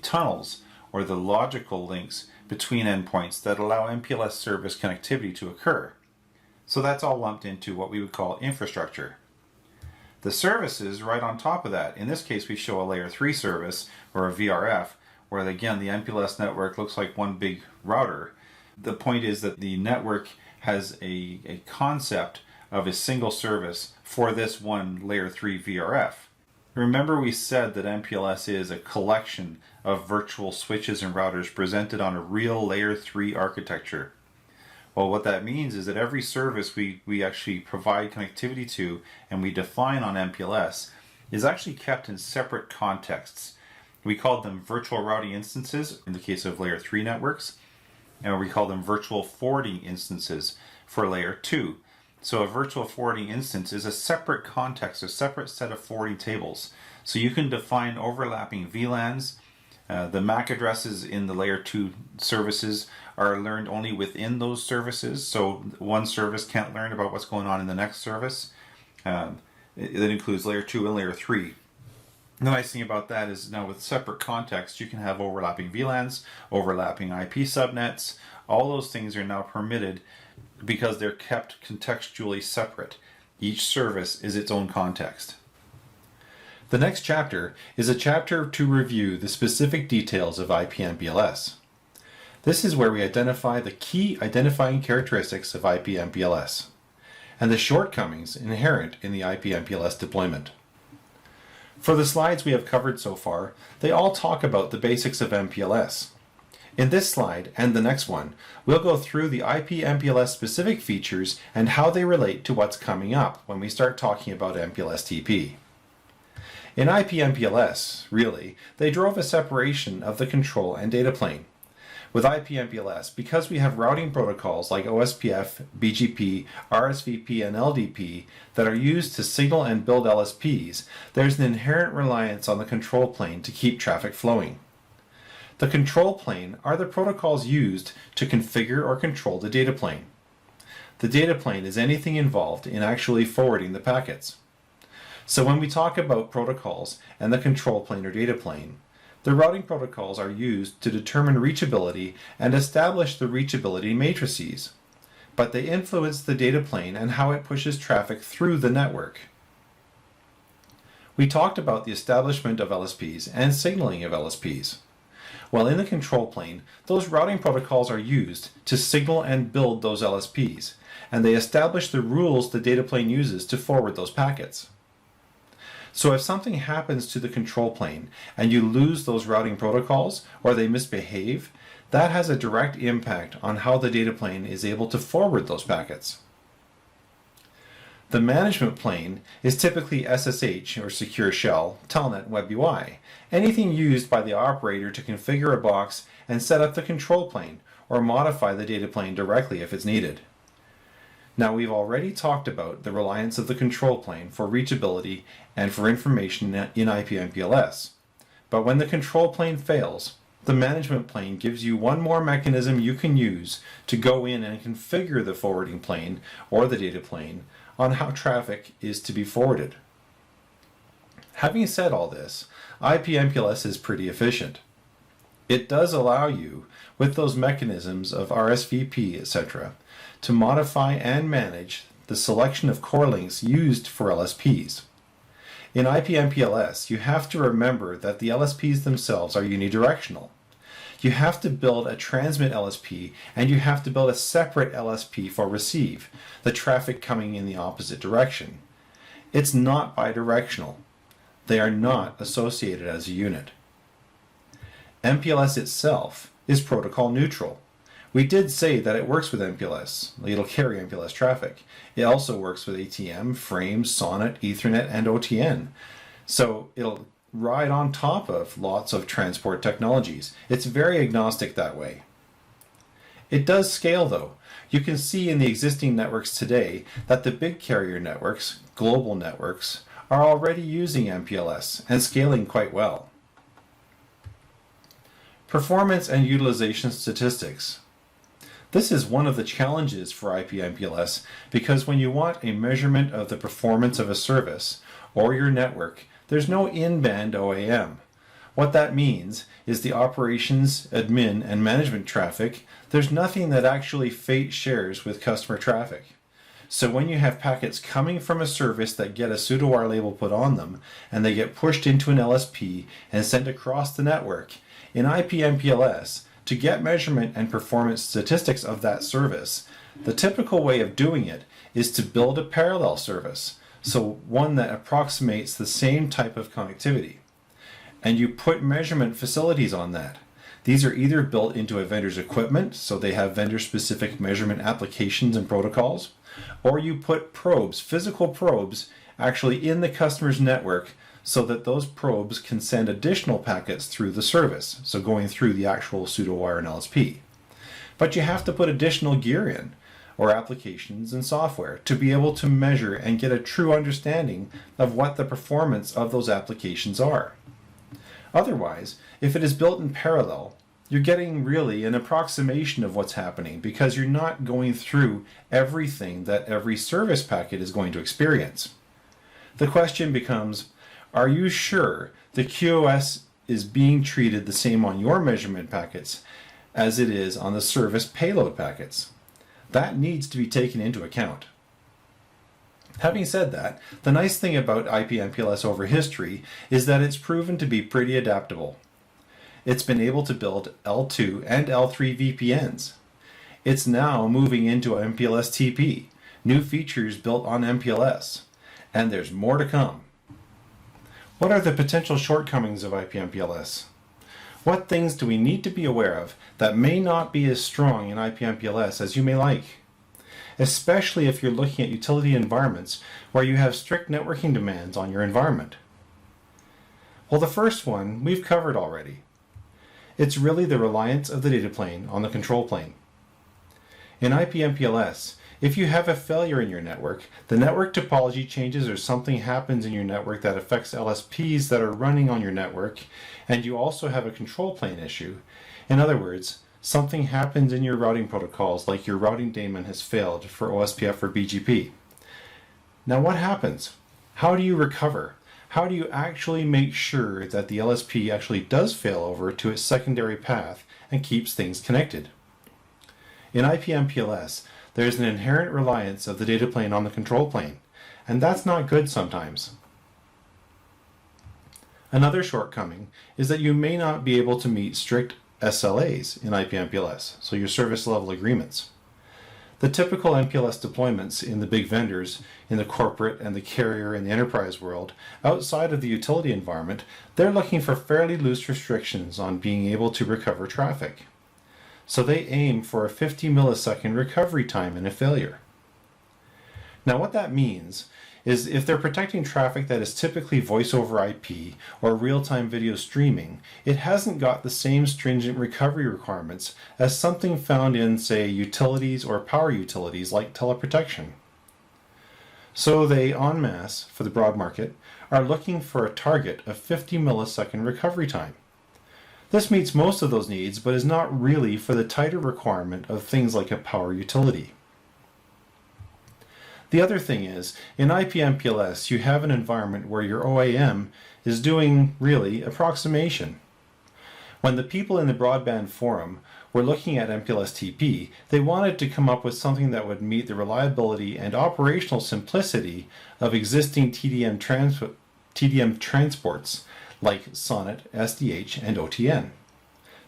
tunnels or the logical links between endpoints that allow MPLS service connectivity to occur. So that's all lumped into what we would call infrastructure. The services right on top of that, in this case we show a layer 3 service or a VRF, where again the MPLS network looks like one big router. The point is that the network has a concept of a single service for this one layer 3 VRF. Remember we said that MPLS is a collection of virtual switches and routers presented on a real layer 3 architecture. Well, what that means is that every service we actually provide connectivity to and we define on MPLS is actually kept in separate contexts. We call them virtual routing instances in the case of layer 3 networks, and we call them virtual forwarding instances for layer 2. So a virtual forwarding instance is a separate context, a separate set of forwarding tables. So you can define overlapping VLANs. The MAC addresses in the layer 2 services are learned only within those services. So one service can't learn about what's going on in the next service. That includes layer 2 and layer 3. The nice thing about that is now with separate contexts, you can have overlapping VLANs, overlapping IP subnets. All those things are now permitted because they're kept contextually separate. Each service is its own context. The next chapter is a chapter to review the specific details of IP-MPLS. This is where we identify the key identifying characteristics of IP-MPLS and the shortcomings inherent in the IP-MPLS deployment. For the slides we have covered so far, they all talk about the basics of MPLS. In this slide and the next one, we'll go through the IP-MPLS specific features and how they relate to what's coming up when we start talking about MPLS-TP. In IP-MPLS, really, they drove a separation of the control and data plane. With IP-MPLS, because we have routing protocols like OSPF, BGP, RSVP, and LDP that are used to signal and build LSPs, there's an inherent reliance on the control plane to keep traffic flowing. The control plane are the protocols used to configure or control the data plane. The data plane is anything involved in actually forwarding the packets. So when we talk about protocols and the control plane or data plane, the routing protocols are used to determine reachability and establish the reachability matrices, but they influence the data plane and how it pushes traffic through the network. We talked about the establishment of LSPs and signaling of LSPs. While in the control plane, those routing protocols are used to signal and build those LSPs, and they establish the rules the data plane uses to forward those packets. So if something happens to the control plane and you lose those routing protocols or they misbehave, that has a direct impact on how the data plane is able to forward those packets. The management plane is typically SSH or Secure Shell, Telnet, Web UI, anything used by the operator to configure a box and set up the control plane or modify the data plane directly if it's needed. Now we've already talked about the reliance of the control plane for reachability and for information in IP-MPLS. But when the control plane fails, the management plane gives you one more mechanism you can use to go in and configure the forwarding plane or the data plane on how traffic is to be forwarded. Having said all this, IP-MPLS is pretty efficient. It does allow you, with those mechanisms of RSVP, etc., to modify and manage the selection of core links used for LSPs. In IP-MPLS, you have to remember that the LSPs themselves are unidirectional. You have to build a transmit LSP, and you have to build a separate LSP for receive, the traffic coming in the opposite direction. It's not bidirectional. They are not associated as a unit. MPLS itself is protocol neutral. We did say that it works with MPLS. It'll carry MPLS traffic. It also works with ATM, Frame, Sonnet, Ethernet, and OTN. So it'll ride on top of lots of transport technologies. It's very agnostic that way. It does scale though. You can see in the existing networks today that the big carrier networks, global networks, are already using MPLS and scaling quite well. Performance and utilization statistics. This is one of the challenges for IP-MPLS because when you want a measurement of the performance of a service or your network, there's no in-band OAM. What that means is the operations, admin, and management traffic, there's nothing that actually fate shares with customer traffic. So when you have packets coming from a service that get a pseudo-wire label put on them, and they get pushed into an LSP and sent across the network, in IP-MPLS, to get measurement and performance statistics of that service, the typical way of doing it is to build a parallel service, so one that approximates the same type of connectivity. And you put measurement facilities on that. These are either built into a vendor's equipment, so they have vendor-specific measurement applications and protocols, or you put probes, physical probes, actually in the customer's network so that those probes can send additional packets through the service, so going through the actual pseudo-wire and LSP. But you have to put additional gear in, or applications and software, to be able to measure and get a true understanding of what the performance of those applications are. Otherwise, if it is built in parallel, you're getting really an approximation of what's happening because you're not going through everything that every service packet is going to experience. The question becomes, are you sure the QoS is being treated the same on your measurement packets as it is on the service payload packets? That needs to be taken into account. Having said that, the nice thing about IP-MPLS over history is that it's proven to be pretty adaptable. It's been able to build L2 and L3 VPNs. It's now moving into MPLS-TP, new features built on MPLS, and there's more to come. What are the potential shortcomings of IP-MPLS? What things do we need to be aware of that may not be as strong in IP-MPLS as you may like? Especially if you're looking at utility environments where you have strict networking demands on your environment. Well, the first one we've covered already. It's really the reliance of the data plane on the control plane. In IP-MPLS, if you have a failure in your network, the network topology changes or something happens in your network that affects LSPs that are running on your network, and you also have a control plane issue. In other words, something happens in your routing protocols like your routing daemon has failed for OSPF or BGP. Now what happens? How do you recover? How do you actually make sure that the LSP actually does fail over to its secondary path and keeps things connected? In IP-MPLS, there's an inherent reliance of the data plane on the control plane, and that's not good sometimes. Another shortcoming is that you may not be able to meet strict SLAs in IP-MPLS, so your service level agreements. The typical MPLS deployments in the big vendors, in the corporate and the carrier and the enterprise world, outside of the utility environment, they're looking for fairly loose restrictions on being able to recover traffic. So they aim for a 50 millisecond recovery time in a failure. Now what that means is if they're protecting traffic that is typically voice over IP or real-time video streaming, it hasn't got the same stringent recovery requirements as something found in, say, utilities or power utilities like teleprotection. So they, en masse, for the broad market, are looking for a target of 50 millisecond recovery time. This meets most of those needs, but is not really for the tighter requirement of things like a power utility. The other thing is, in IP-MPLS, you have an environment where your OAM is doing, really, approximation. When the people in the broadband forum were looking at MPLS-TP, they wanted to come up with something that would meet the reliability and operational simplicity of existing TDM TDM transports like SONET, SDH, and OTN.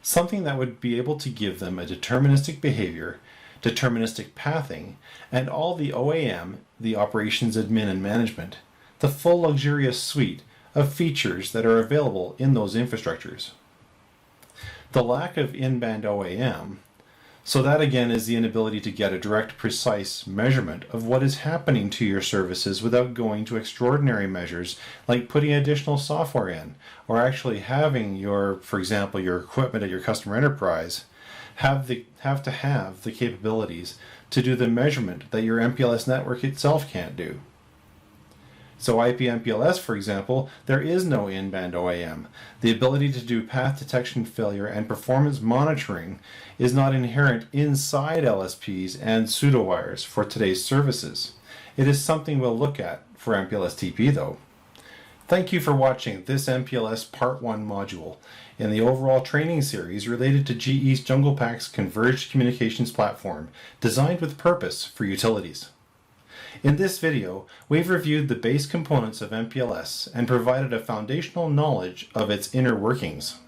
Something that would be able to give them a deterministic behavior, deterministic pathing, and all the OAM, the operations admin and management, the full luxurious suite of features that are available in those infrastructures. The lack of in-band OAM, so that again is the inability to get a direct, precise measurement of what is happening to your services without going to extraordinary measures like putting additional software in, or actually having your, for example, your equipment at your customer enterprise have to have the capabilities to do the measurement that your MPLS network itself can't do. So IP MPLS, for example, there is no in-band OAM. The ability to do path detection failure and performance monitoring is not inherent inside LSPs and pseudowires for today's services. It is something we'll look at for MPLS-TP though. Thank you for watching this MPLS Part 1 module in the overall training series related to GE's JunglePAX Converged Communications Platform, designed with purpose for utilities. In this video, we've reviewed the base components of MPLS and provided a foundational knowledge of its inner workings.